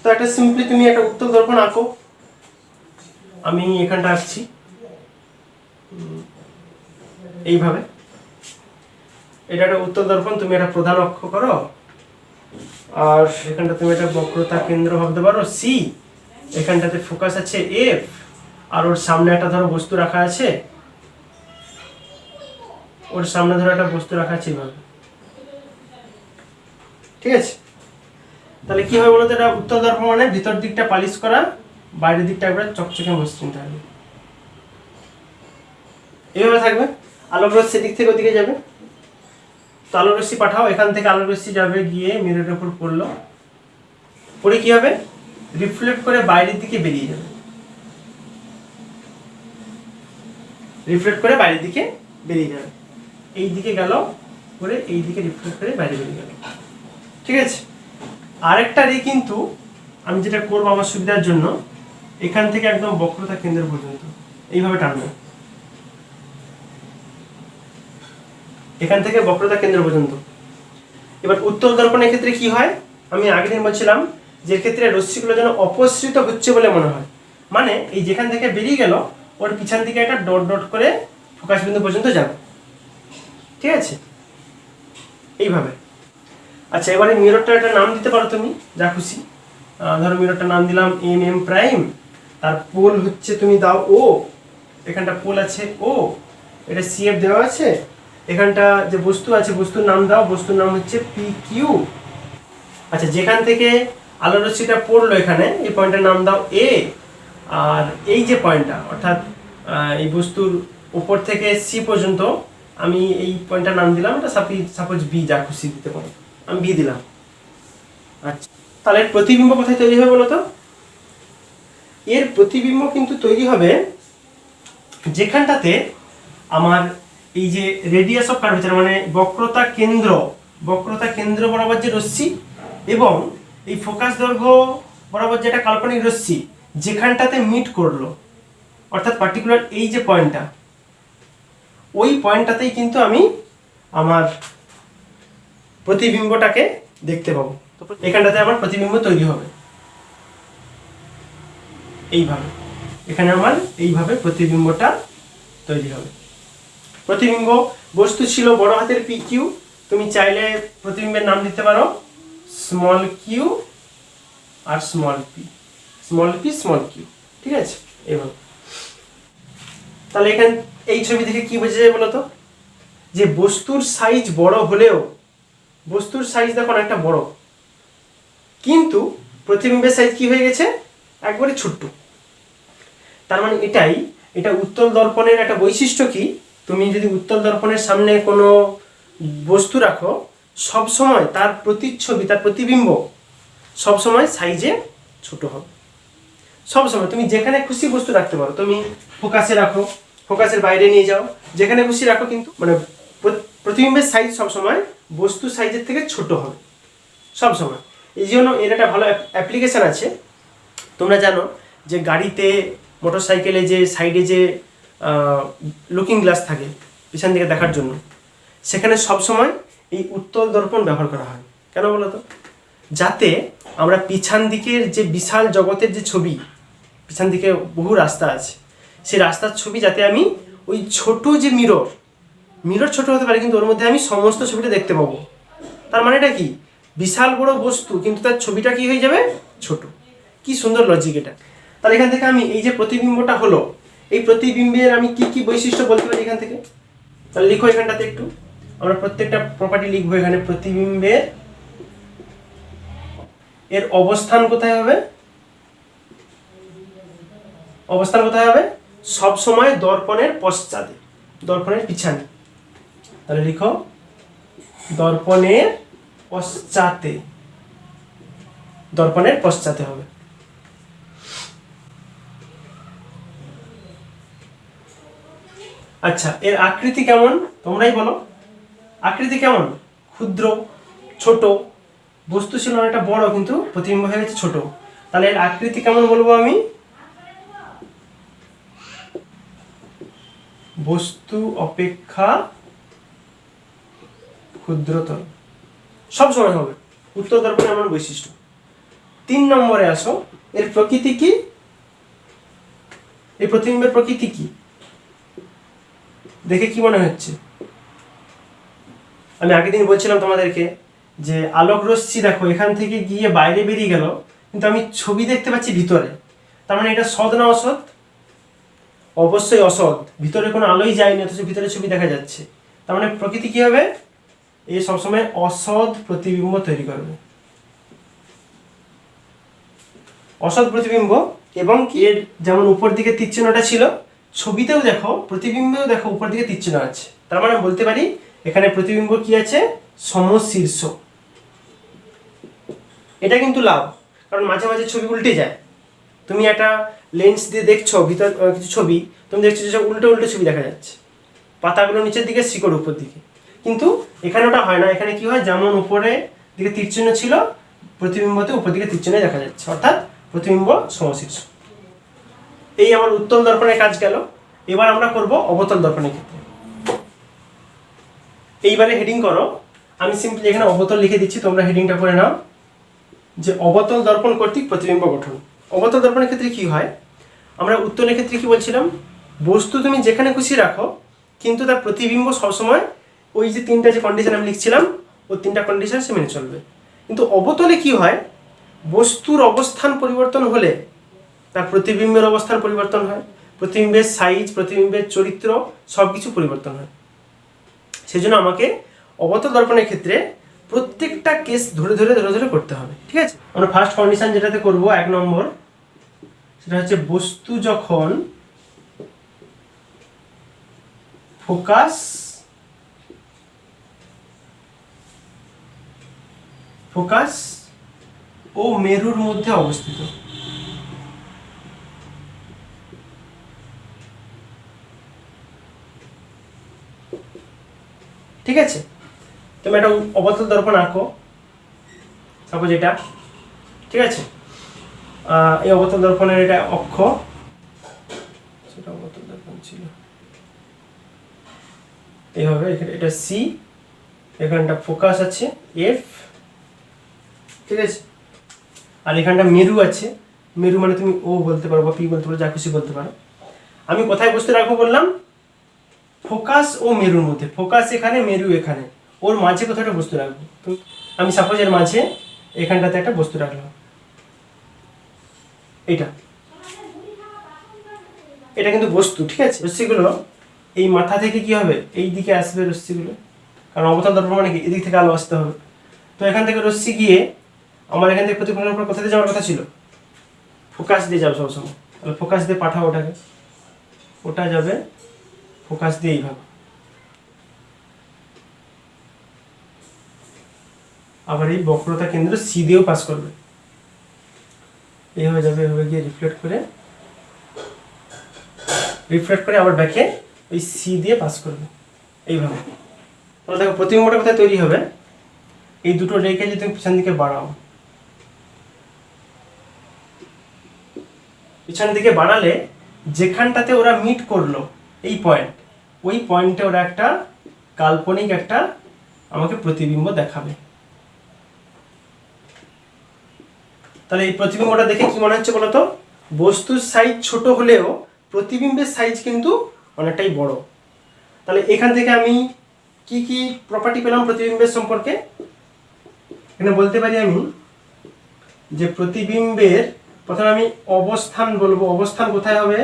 তো একটা সিম্পলি তুমি একটা উত্তল দর্পণ আঁকো। আমি এখানটা আঁকছি এইভাবে। এটা একটা উত্তল দর্পণ, তুমি একটা প্রধান অক্ষ করো, আর এখানটা তুমি একটা বক্রতা কেন্দ্র ভাবতে পারো সি, এখানটাতে ফোকাস আছে এফ, আর ওর সামনে একটা ধরো বস্তু রাখা আছে, এইভাবে। ঠিক আছে? তাহলে কি হবে বলতো? এটা উত্তল দর্পণ মানে ভিতর দিকটা পালিশ করা, বাইরের দিকটা একবার চকচকে মসৃণ থাকবে। এইভাবে থাকবে, আলোক রোধ সেদিক থেকে ওদিকে যাবে। তো আলোর রশ্মি পাঠাও, এখান থেকে আলোর রশ্মি যাবে গিয়ে মিররের উপর পড়লো, পরে কি হবে, রিফ্লেক্ট করে বাইরের দিকে বেরিয়ে যাবে, রিফ্লেক্ট করে বাইরের দিকে বেরিয়ে যাবে, এই দিকে গেল করে এই দিকে রিফ্লেক্ট করে বাইরে বেরিয়ে গেল। ঠিক আছে, আরেকটা রে কিন্তু আমি যেটা করবো আমার সুবিধার জন্য, এখান থেকে একদম বক্রতা কেন্দ্র পর্যন্ত এইভাবে টানবো, এখান থেকে বক্রতা কেন্দ্র পর্যন্ত। এবার উত্তল দর্পণের ক্ষেত্রে কি হয়, আমি আগের দিন বলছিলাম যে ক্ষেত্রে রশ্মিগুলো যেন অপসৃত হচ্ছে বলে মনে হয়, মানে এই যেখান থেকে বেরিয়ে গেল ওর পিছন দিকে একটা ডট ডট করে ফোকাস বিন্দু পর্যন্ত যাবে। ঠিক আছে, এইভাবে। আচ্ছা, এবারে মিররটার একটা নাম দিতে পারো তুমি যা খুশি, ধরো মিররটার নাম দিলাম এম এম প্রাইম, তার পোল হচ্ছে তুমি দাও ও, এখানটা পোল আছে ও, এটা সিএফ দেওয়া আছে, এখানটা যে বস্তু আছে বস্তুর নাম দাও, বস্তুর নাম হচ্ছে পি কিউ। আচ্ছা, যেখান থেকে আলোর রশ্মিটা পড়লো এখানে এই পয়েন্টের নাম দাও এ, আর এই যে পয়েন্টটা অর্থাৎ এই বস্তুর উপর থেকে সি পর্যন্ত আমি এই পয়েন্টটার নাম দিলাম, এটা সাপোজ বি, যা খুশি দিতে পারো, আমি বি দিলাম। আচ্ছা, তাহলে এর প্রতিবিম্ব কোথায় তৈরি হবে বলো তো? এর প্রতিবিম্ব কিন্তু তৈরি হবে যেখানটাতে আমার এই যে রেডিয়াস অফ কার্ভেচার মানে বক্রতা কেন্দ্র বরাবর যে রশ্মি এবং এই ফোকাস দৈর্ঘ্য বরাবর যেটা কাল্পনিক রশ্মি যেখানটাতে মিট করলো, অর্থাৎ পার্টিকুলার এই যে পয়েন্টটা, ওই পয়েন্টটাতেই কিন্তু আমি আমার প্রতিবিম্বটাকে দেখতে পাবো। তো এখানটাতে আমার প্রতিবিম্ব তৈরি হবে এইভাবে, এখানে আমার এইভাবে প্রতিবিম্বটা তৈরি হবে। প্রতিবিম্ব বস্তু ছিল বড় হাতের পি কিউ, তুমি চাইলে প্রতিবিম্বের নাম দিতে পারো small Q R small P, small Q. ঠিক আছে, এইভাবে। তাহলে এখানে এই ছবি দেখে কি বোঝা যায় বলতো, যে বস্তুর সাইজ বড় হলেও, বস্তুর সাইজ দেখো একটা বড়, কিন্তু প্রতিবিম্বের সাইজ কি হয়ে গেছে, একবারে ছোট্ট। তার মানে এটা উত্তল দর্পণের একটা বৈশিষ্ট্য কি, তুমি যদি উত্তল দর্পণের সামনে কোনো বস্তু রাখো, সব সময় তার প্রতিচ্ছবি, তার প্রতিবিম্ব সব সময় সাইজে ছোট হবে। সব সময় তুমি যেখানে খুশি বস্তু রাখতে পারো, তুমি ফোকাসে রাখো, ফোকাসের বাইরে নিয়ে যাও, যেখানে খুশি রাখো, কিন্তু মানে প্রতিবিম্বের সাইজ সব সময় বস্তু সাইজের থেকে ছোট হবে সব সময়। এই জন্য এর একটা ভালো অ্যাপ্লিকেশন আছে, তোমরা জানো যে গাড়িতে মোটরসাইকেলে যে সাইডে যে লুকিং গ্লাস থাকে পিছন দিকে দেখার জন্য, সেখানে সবসময় এই উত্তল দর্পণ ব্যবহার করা হয়। কেন বলো তো, যাতে আমরা পিছন দিকের যে বিশাল জগতের যে ছবি, পিছন দিকে বহু রাস্তা আছে, সেই রাস্তার ছবি যাতে আমি ওই ছোট যে মিরর ছোট হতে পারে, কিন্তু ওর মধ্যে আমি সমস্ত ছবিটা দেখতে পাবো। তার মানে এটা কি, বিশাল বড় বস্তু কিন্তু তার ছবিটা কি হয়ে যাবে, ছোট। কি সুন্দর লজিক এটা। তাহলে এখান থেকে আমি এই যে প্রতিবিম্বটা হলো, এই প্রতিবিম্বের আমি কি কি বৈশিষ্ট্য বলতে পারি এখান থেকে, তাহলে লিখো এখানটাতে একটু, আমরা প্রত্যেকটা প্রপার্টি লিখবো এখানে। প্রতিবিম্বের এর অবস্থান কোথায় হবে, সব সময় দর্পণের পশ্চাতে, দর্পণের পিছনে। তাহলে লিখো দর্পণের পশ্চাতে হবে। আচ্ছা, এর আকৃতি কেমন তোমরাই বলো, আকৃতি কেমন, ক্ষুদ্র, ছোট, বস্তু ছিল অনেকটা বড় কিন্তু প্রতিবিম্ব হয়ে গেছে ছোট। তাহলে এর আকৃতি কেমন বলবো আমি, বস্তু অপেক্ষা ক্ষুদ্রতর সব সময় হবে, উত্তল দর্পণের এমন বৈশিষ্ট্য। 3 নম্বরে আসো, এর প্রকৃতি কি, এই প্রতিবিম্বের প্রকৃতি কি দেখে কি মনে হচ্ছে? আমি আগের দিন বলছিলাম তোমাদেরকে যে আলোক রশ্মি দেখো এখান থেকে গিয়ে বাইরে বেরিয়ে গেল, কিন্তু আমি ছবি দেখতে পাচ্ছি ভিতরে। তার মানে এটা সৎ না অসৎ? অবশ্যই অসৎ, ভিতরে কোনো আলোই যায়নি অথচ ভিতরে ছবি দেখা যাচ্ছে। তার মানে প্রকৃতি কি হবে, এ সবসময় অসৎ প্রতিবিম্ব তৈরি করবে, অসৎ প্রতিবিম্ব। এবং এর যেমন উপর দিকে তীর চিহ্নটা ছিল, ছবিতেও দেখো, প্রতিবিম্বেও দেখো উপর দিকে তীর চিহ্ন আছে। তার মানে বলতে পারি এখানে প্রতিবিম্ব কি আছে, সমশীর্ষ। এটা কিন্তু লাভ, কারণ মাঝে মাঝে ছবি উল্টে যায়। তুমি একটা লেন্স দিয়ে দেখছো ভিতর কিছু ছবি, তুমি দেখছো যে উল্টো উল্টো ছবি দেখা যাচ্ছে, পাতাগুলো নিচের দিকে, শিকড় উপর দিকে। কিন্তু এখানে ওটা হয় না। এখানে কি হয়, যেমন উপরে দিকে তীরচিহ্ন ছিল, প্রতিবিম্বতে উপর দিকে তীরচিহ্ন দেখা যাচ্ছে, অর্থাৎ প্রতিবিম্ব সমশীর্ষ। এই আমার উত্তল দর্পণের কাজ গেল। এবার আমরা করব অবতল দর্পণের ক্ষেত্রে। এইবারে হেডিং করো, আমি সিম্পলি এখানে অবতল লিখে দিচ্ছি, তোমরা হেডিংটা করে নাও যে অবতল দর্পণ কর্তৃক প্রতিবিম্ব গঠন। অবতল দর্পণের ক্ষেত্রে কি হয়, আমরা উত্তলের ক্ষেত্রে কি বলছিলাম, বস্তু তুমি যেখানে খুশি রাখো, কিন্তু তার প্রতিবিম্ব সবসময় ওই যে তিনটা যে কন্ডিশন আমি লিখছিলাম, ওই তিনটা কন্ডিশন সে মেনে চলবে। কিন্তু অবতলে কি হয়, বস্তুর অবস্থান পরিবর্তন হলে তার প্রতিবিম্বের অবস্থান পরিবর্তন হয়, প্রতিবিম্বের সাইজ, প্রতিবিম্বের চরিত্র সব কিছু পরিবর্তন হয়। সেই জন্য আমাকে অবতল দর্পণের ক্ষেত্রে প্রত্যেকটা কেস ধরে ধরে ধরে ধরে করতে হবে, ঠিক আছে। আমরা ফার্স্ট কন্ডিশন যেটাতে করব 1 নম্বর, সেটা হচ্ছে বস্তু যখন ফোকাস ও মেরুর মধ্যে অবস্থিত। ঠিক আছে, তুমি একটা অবতল দর্পণ আঁকো, সাপোজ এটা, ঠিক আছে। এই অবতল দর্পণের এটা অক্ষ, সেটা অবতল দর্পণ ছিল এইভাবে, এখানে এটা সি, এখানটা ফোকাস আছে এফ, ঠিক আছে। আর এখানটা মেরু আছে, মেরু মানে তুমি ও বলতে পারো বা পি বলতে পারো, যা খুশি বলতে পারো। আমি কোথায় বস্তু রাখবো বললাম, ফোকাস ও মেরুর মধ্যে। ফোকাস এখানে, মেরু এখানে, ওর মাঝে কোথাও একটা বস্তু রাখবো। আমি সাপোজ এর মাঝে এখানটাতে একটা বস্তু রাখলাম, এটা কিন্তু বস্তু, ঠিক আছে। রশ্মিগুলো এই মাথা থেকে কি হবে, এই দিকে আসবে রশ্মিগুলো, কারণ অবতল দর্পণ মানে কি, এদিক থেকে আলো আসতে হবে। তো এখান থেকে রশ্মি গিয়ে আমার এখান থেকে প্রতিফলনের পর কোথাতে যাওয়ার কথা ছিল, ফোকাস দিয়ে যাবে সবসময়। তাহলে ফোকাস দিয়ে পাঠাও ওটাকে, ওটা যাবে ফোকাস দিয়ে এইভাবে, আবার এই বক্রতা কেন্দ্র সি দিয়েও পাস করবে, এইভাবে যাবে, এভাবে গিয়ে রিফ্লেক্ট করে আবার ব্যাকে ওই সি দিয়ে পাস করবে এইভাবে। তাহলে দেখো প্রতিবিম্বটা কোথায় তৈরি হবে, এই দুটো রেখে যদি তুমি পিছন দিকে বাড়াও, পিছন দিকে বাড়ালে যেখানটাতে ওরা মিট করলো এই পয়েন্ট, ওই পয়েন্টে ওরা একটা কাল্পনিক একটা আমাকে প্রতিবিম্ব দেখাবে। তাহলে এই প্রতিবিম্বটা দেখে কি মনে হচ্ছে বলতো, বস্তুর সাইজ ছোট হলেও প্রতিবিম্বের সাইজ কিন্তু অনেকটাই বড়। তাহলে এখান থেকে আমি কি কি প্রপার্টি পেলাম প্রতিবিম্বের সম্পর্কে, এখানে বলতে পারি আমি যে প্রতিবিম্বের প্রথমে আমি অবস্থান বলবো। অবস্থান কোথায় হবে,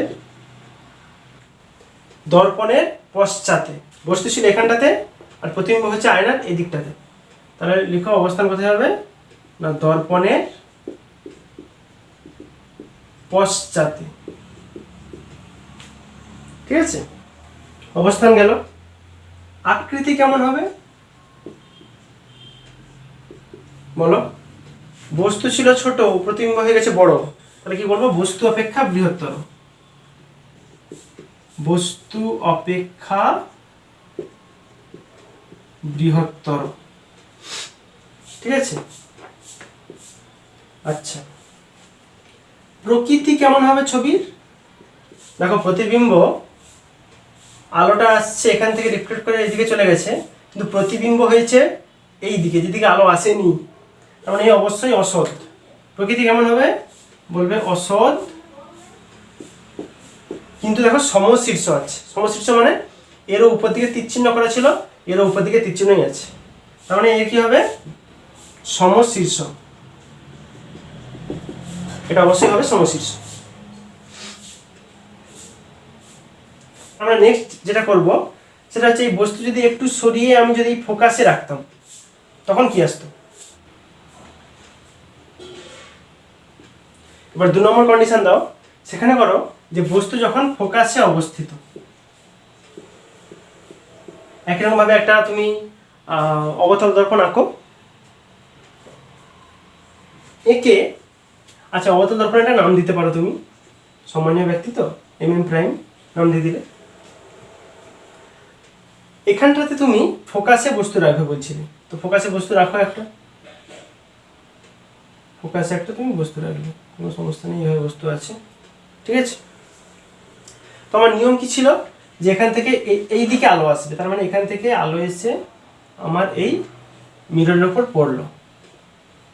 দর্পণের পশ্চাতে। বস্তু ছিল এখানটাতে, আর প্রতিবিম্ব হচ্ছে আয়নার এই দিকটাতে। তাহলে লিখো অবস্থান কোথায় হবে না, দর্পণের পশ্চাতে, ঠিক আছে। অবস্থান গেল। আকৃতি কেমন হবে বলো, বস্তু ছিল ছোট, প্রতিবিম্ব হয়ে গেছে বড়, তাহলে কি বলবো, বস্তু অপেক্ষা বৃহত্তর। বস্তু অপেক্ষা বৃহত্তর, ঠিক আছে। আচ্ছা, প্রকৃতি কেমন হবে ছবির, দেখো প্রতিবিম্ব আলোটা আসছে এখান থেকে রিফ্লেক্ট করে এইদিকে চলে গেছে, কিন্তু প্রতিবিম্ব হয়েছে এই দিকে, যেদিকে আলো আসেনি, তার মানে অবশ্যই অসৎ। প্রকৃতি কেমন হবে বলবে অসৎ, কিন্তু দেখো সমশীর্ষ আছে। সমশীর্ষ মানে এরও উপর দিকে তীর চিহ্ন করা ছিল, এরও উপর দিকে তীর চিহ্নই আছে, তার মানে এর কি হবে সমশীর্ষ, এটা অবশ্যই হবে সমশীর্ষ। আমরা নেক্সট যেটা করব সেটা হচ্ছে এই বস্তু যদি একটু সরিয়ে আমি যদি ফোকাসে রাখতাম তখন কি আসতো। এবার 2 নম্বর কন্ডিশন দাও, সেখানে করো যে বস্তু যখন ফোকাসে অবস্থিত। একই রকম ভাবে একটা তুমি অবতল দর্পণ আঁকো। একে আচ্ছা, অবতল দর্পণ একটা নাম দিতে পারো তুমি, সম্মানীয় ব্যক্তি তো, MM প্রাইম নাম দিয়ে দিলে। এখানটাতে তুমি ফোকাসে বস্তু রাখবে বলছিলে, তো ফোকাসে বস্তু রাখো একটা, ফোকাসে একটা তুমি বস্তু রাখবে, কোনো সমস্যা নেই, এইভাবে বস্তু আছে, ঠিক আছে। তো আমার নিয়ম কি ছিল, যে এখান থেকে এই দিকে আলো আসবে, তার মানে এখান থেকে আলো এসে আমার এই মিররের উপর পড়লো,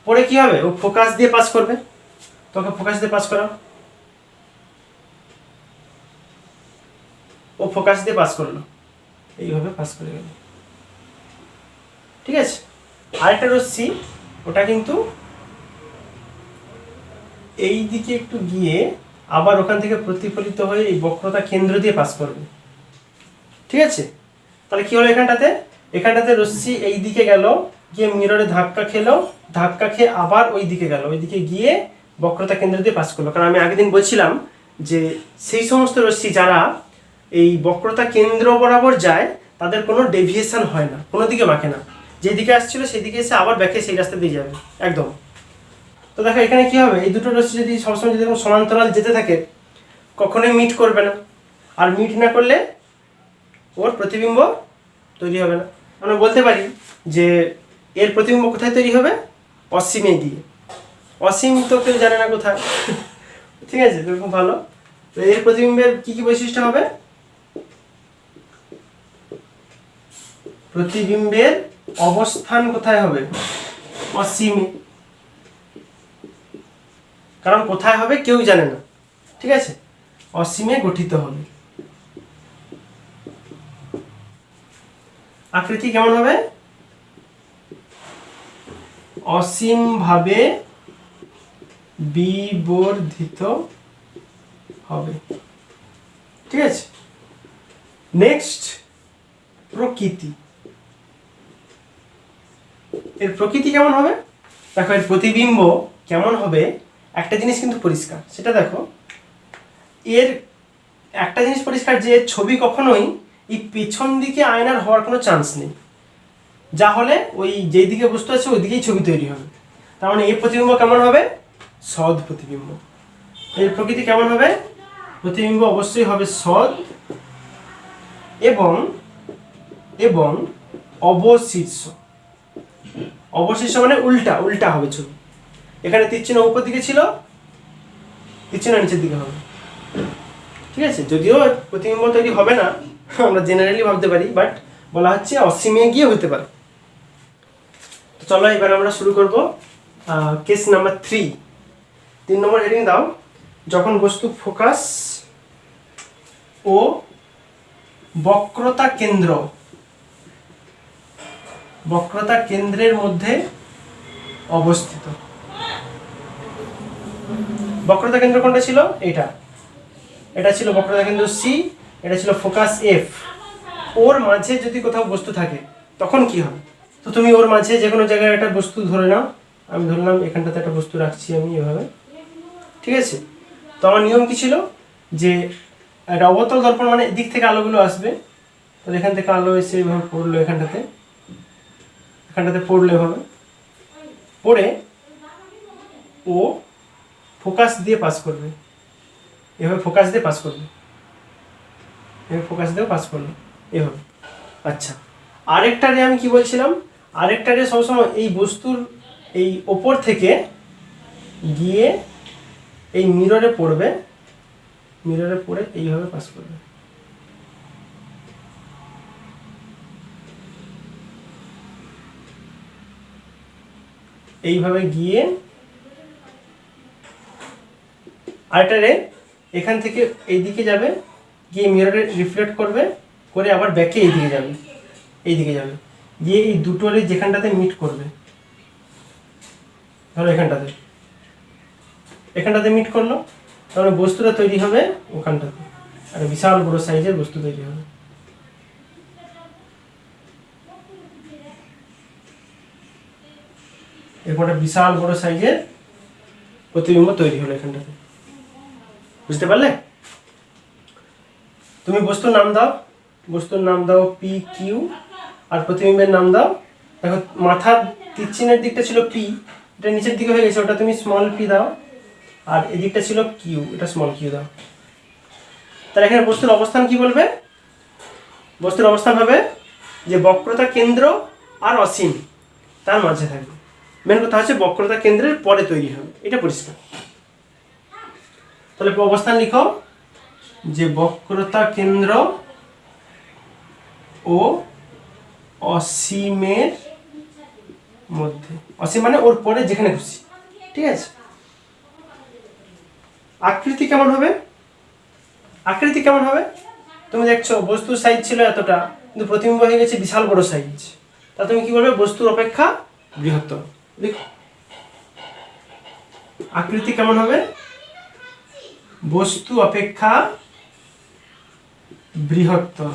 পড়ে কি হবে, ও ফোকাস দিয়ে পাস করবে, তোকে ফোকাস দিয়ে পাস করাও, ও ফোকাস দিয়ে পাস করলো, এইভাবে পাস করে গেল, ঠিক আছে। আরেকটা রশ্মি, ওটা কিন্তু এই দিকে একটু গিয়ে আবার ওখান থেকে প্রতিফলিত হয়ে এই বক্রতা কেন্দ্র দিয়ে পাস করবে, ঠিক আছে। তাহলে কি হলো, এখানটাতে রশ্মি এই দিকে গেল, গিয়ে মিররে ধাক্কা খেলো, ধাক্কা খেয়ে আবার ওই দিকে গেল, ওই দিকে গিয়ে বক্রতা কেন্দ্র দিয়ে পাস করলো। কারণ আমি আগের দিন বলছিলাম যে সেই সমস্ত রশ্মি যারা এই বক্রতা কেন্দ্র বরাবর যায় তাদের কোনো ডেভিয়েশন হয় না, কোনো দিকে বাঁকে না, যেদিকে আসছিল সেদিকে এসে আবার ব্যাকে সেই রাস্তা দিয়ে যাবে একদম। তো দেখো এখানে কি হবে, এই দুটো রশ্মি যদি সবসময় যদি এরকম সমান্তরাল যেতে থাকে কখনোই মিট করবে না, আর মিট না করলে ওর প্রতিবিম্ব তৈরি হবে না। আমরা বলতে পারি যে এর প্রতিবিম্ব কোথায় তৈরি হবে, অসীমে গিয়ে, অসীম তো কেউ জানে না কোথায়, ঠিক আছে, তো খুব ভালো। তো এর প্রতিবিম্বের কি কি বৈশিষ্ট্য হবে, প্রতিবিম্বের অবস্থান কোথায় হবে, অসীমে, কারণ কোথায় হবে কেউ জানে না, ঠিক আছে, অসীমে গঠিত হবে। আকৃতি কেমন হবে, অসীমভাবে বিবর্ধিত হবে, ঠিক আছে। নেক্সট, প্রকৃতি, এর প্রকৃতি কেমন হবে, দেখো এর প্রতিবিম্ব কেমন হবে, একটা জিনিস কিন্তু পরিষ্কার, সেটা দেখো, এর একটা জিনিস পরিষ্কার যে ছবি কখনোই এই পেছন দিকে আয়নার হওয়ার কোনো চান্স নেই, যা হলে ওই যেই দিকে বস্তু আছে ওই দিকেই ছবি তৈরি হবে। তার মানে এর প্রতিবিম্ব কেমন হবে, সৎ প্রতিবিম্ব। এর প্রকৃতি কেমন হবে, প্রতিবিম্ব অবশ্যই হবে সৎ এবং এবং অবশীর্ষ, অবশীর্ষ মানে উল্টা, উল্টা হবে ছবি, এখানে তীরচিহ্ন উপর দিকে ছিল, তীরচিহ্ন নিচের দিকে হবে, ঠিক আছে। যদিও প্রতিবিম্ব তৈরি হবে না, আমরা জেনারেলি ভাবতে পারি, বাট বলা হচ্ছে অসীমে গিয়ে হতে পারে। তো চলো এবার আমরা শুরু করব কেস নাম্বার 3, 3 নম্বর হেডিং দাও, যখন বস্তু ফোকাস ও বক্রতা কেন্দ্র, বক্রতা কেন্দ্রের মধ্যে অবস্থিত। বক্রতা কেন্দ্র কোনটা ছিল, এটা ছিল বক্রতা কেন্দ্র C, এটা ছিল ফোকাস F। ওর মাঝে যদি কোথাও বস্তু থাকে তখন কি হবে, তো তুমি ওর মাঝে যে কোনো জায়গায় একটা বস্তু ধরে নাও, আমি ধরলাম এখানটাতে একটা বস্তু রাখছি আমি এভাবে, ঠিক আছে। তো আমার নিয়ম কি ছিল, যে একটা অবতল দর্পণ মানে এদিক থেকে আলোগুলো আসবে, তো এখান থেকে আলো এসে এভাবে পড়লো, এখানটাতে পড়লো, এভাবে পড়ে ও ফোকাস দিয়ে পাস করবে, এভাবে ফোকাস দিয়ে পাস করবে, এভাবে ফোকাস দিয়েও পাস করলো, এভাবে। আচ্ছা, আরেকটারে আমি কি বলছিলাম, আরেকটারে সবসময় এই বস্তুর এই ওপর থেকে গিয়ে এই মিররে পড়বে, মিররে পড়ে এইভাবে পাস করবে, এইভাবে গিয়ে আরেকটারে এখান থেকে এইদিকে যাবে, গিয়ে মিররে রিফ্লেক্ট করবে, করে আবার ব্যাকে এইদিকে যাবে, গিয়ে এই দুটোরে যেখানটাতে মিট করবে, ধরো এখানটাতে মিট করলো, তাহলে বস্তুটা তৈরি হবে ওখানটাতে, আর বিশাল বড় সাইজের বস্তু তৈরি হবে। এরপর একটা বিশাল বড় সাইজের প্রতিবিম্ব তৈরি হলো এখানটাতে, বুঝতে পারলে। তুমি বস্তুর নাম দাও, PQ, আর প্রতিবিম্বের নাম দাও দেখো মাথার তীর চিহ্নের দিকটা ছিল পি, এটা নিচের দিকে হয়ে গেছে, ওটা তুমি স্মল পি দাও, আর এদিকটা ছিল কিউ, এটা স্মল কিউ দাও। তাহলে এখানে বস্তুর অবস্থান কি বলবে? বস্তুর অবস্থান হবে যে বক্রতা কেন্দ্র আর অসীম তার মাঝে থাকবে। মেন কথা হচ্ছে বক্রতা কেন্দ্রের পরে তৈরি হবে, এটা পরিষ্কার। তাহলে অবস্থান লিখো যে বক্রতা কেন্দ্র ও অসীমের মধ্যে, অসীম মানে ওর পরে যেখানে খুশি, ঠিক আছে। আকৃতি কেমন হবে? আকৃতি কেমন হবে? তুমি দেখছো বস্তুর সাইজ ছিল এতটা, কিন্তু প্রতিবিম্ব হয়ে গেছে বিশাল বড় সাইজ, তা তুমি কি বলবে? বস্তুর অপেক্ষা বৃহত্তর। দেখো আকৃতি কেমন হবে? বস্তু অপেক্ষা বৃহত্তর,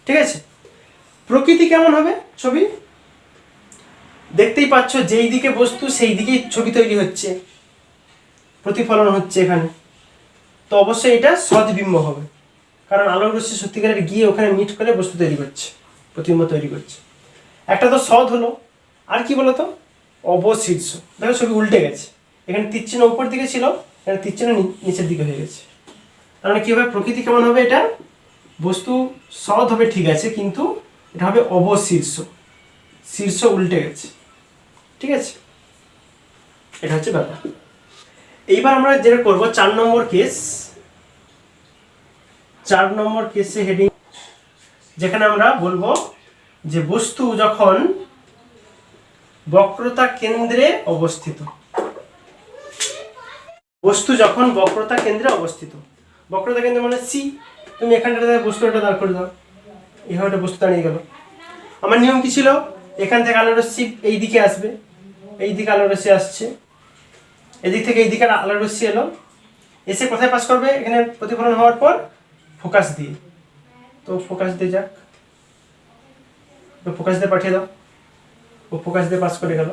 ঠিক আছে। প্রকৃতি কেমন হবে? ছবি দেখতেই পাচ্ছ, যেই দিকে বস্তু সেই দিকেই ছবি তৈরি হচ্ছে, প্রতিফলন হচ্ছে এখানে, তো অবশ্যই এটা সদ্বিম্ব হবে, কারণ আলোক রশ্মি সত্যিকারের গিয়ে ওখানে মিট করে বস্তু তৈরি করছে, প্রতিবিম্ব তৈরি করছে। একটা তো সদ হলো, আর কি বলতো? অবশীর্ষ। দেখো ছবি উল্টে গেছে, এখানে তীর চিহ্ন উপর দিকে ছিল, এখানে তীর চিহ্ন নিচের দিকে হয়ে গেছে। তার মানে কি হবে? প্রকৃতি কেমন হবে? এটা বস্তু সদ হবে ঠিক আছে, কিন্তু এটা হবে অবশীর্ষ, শীর্ষ উল্টে গেছে, ঠিক আছে। এটা হচ্ছে ব্যাপার। এইবার আমরা যেটা করবো 4 নম্বর কেস, 4 নম্বর কেসে হেডিং, যেখানে আমরা বলবো যে বস্তু যখন বক্রতা কেন্দ্রে অবস্থিত, বস্তু যখন বক্রতা কেন্দ্রে অবস্থিত, বক্রতা কেন্দ্র মানে সি, তুমি এখানটাতে বস্তুটা দাঁড় করে দাও, এইভাবে একটা বস্তু দাঁড়িয়ে গেল। আমার নিয়ম কি ছিল? এখান থেকে আলোর রশ্মি এই দিকে আসবে, এই দিকে আলোর রশ্মি আসছে, এদিক থেকে এই দিকে আলোর রশ্মি এলো, এসে কোথায় পাস করবে? এখানে প্রতিফলন হওয়ার পর ফোকাস দিয়ে, তো ফোকাস দিয়ে যাক, তো ফোকাস দিয়ে পাঠিয়ে দাও, ও ফোকাস দিয়ে পাস করে গেল।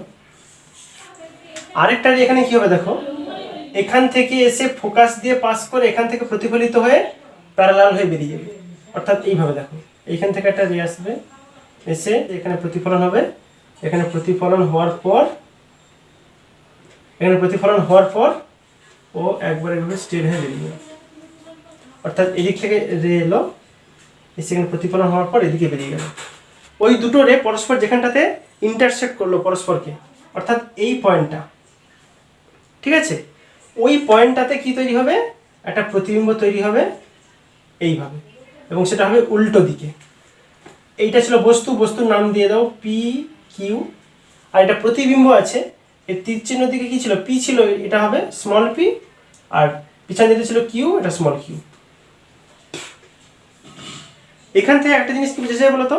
আরেকটা এখানে কি হবে দেখো, এখান থেকে এসে ফোকাস দিয়ে পাস করে এখান থেকে প্রতিফলিত হয়ে প্যারালাল হয়ে বেরিয়ে যাবে, অর্থাৎ এইভাবে দেখো, এইখান থেকে একটা রে আসবে, এসে এখানে প্রতিফলন হবে, এখানে প্রতিফলন হওয়ার পর, এখানে প্রতিফলন হওয়ার পর ও একবার এভাবে স্ট্রেট হয়ে বেরিয়ে যাবে, অর্থাৎ এদিক থেকে রে এলো, সেখানে প্রতিফলন হওয়ার পর এদিকে বেরিয়ে গেল। ওই দুটো রে পরস্পর যেখানটাতে ইন্টারসেক্ট করলো পরস্পরকে, অর্থাৎ এই পয়েন্টটা, ঠিক আছে, ওই পয়েন্টটাতে কি তৈরি হবে? একটা প্রতিবিম্ব তৈরি হবে এইভাবে, এবং সেটা হবে উল্টো দিকে। এইটা ছিল বস্তু, বস্তুর নাম দিয়ে দাও পি কিউ, আর এটা প্রতিবিম্ব আছে, এর তীর চিহ্ন দিকে কি ছিল? পি ছিল, এটা হবে স্মল পি, আর পিছন দিকে ছিল কিউ, এটা স্মল কিউ। এখান থেকে একটা জিনিস কি বুঝে যায় বলো তো?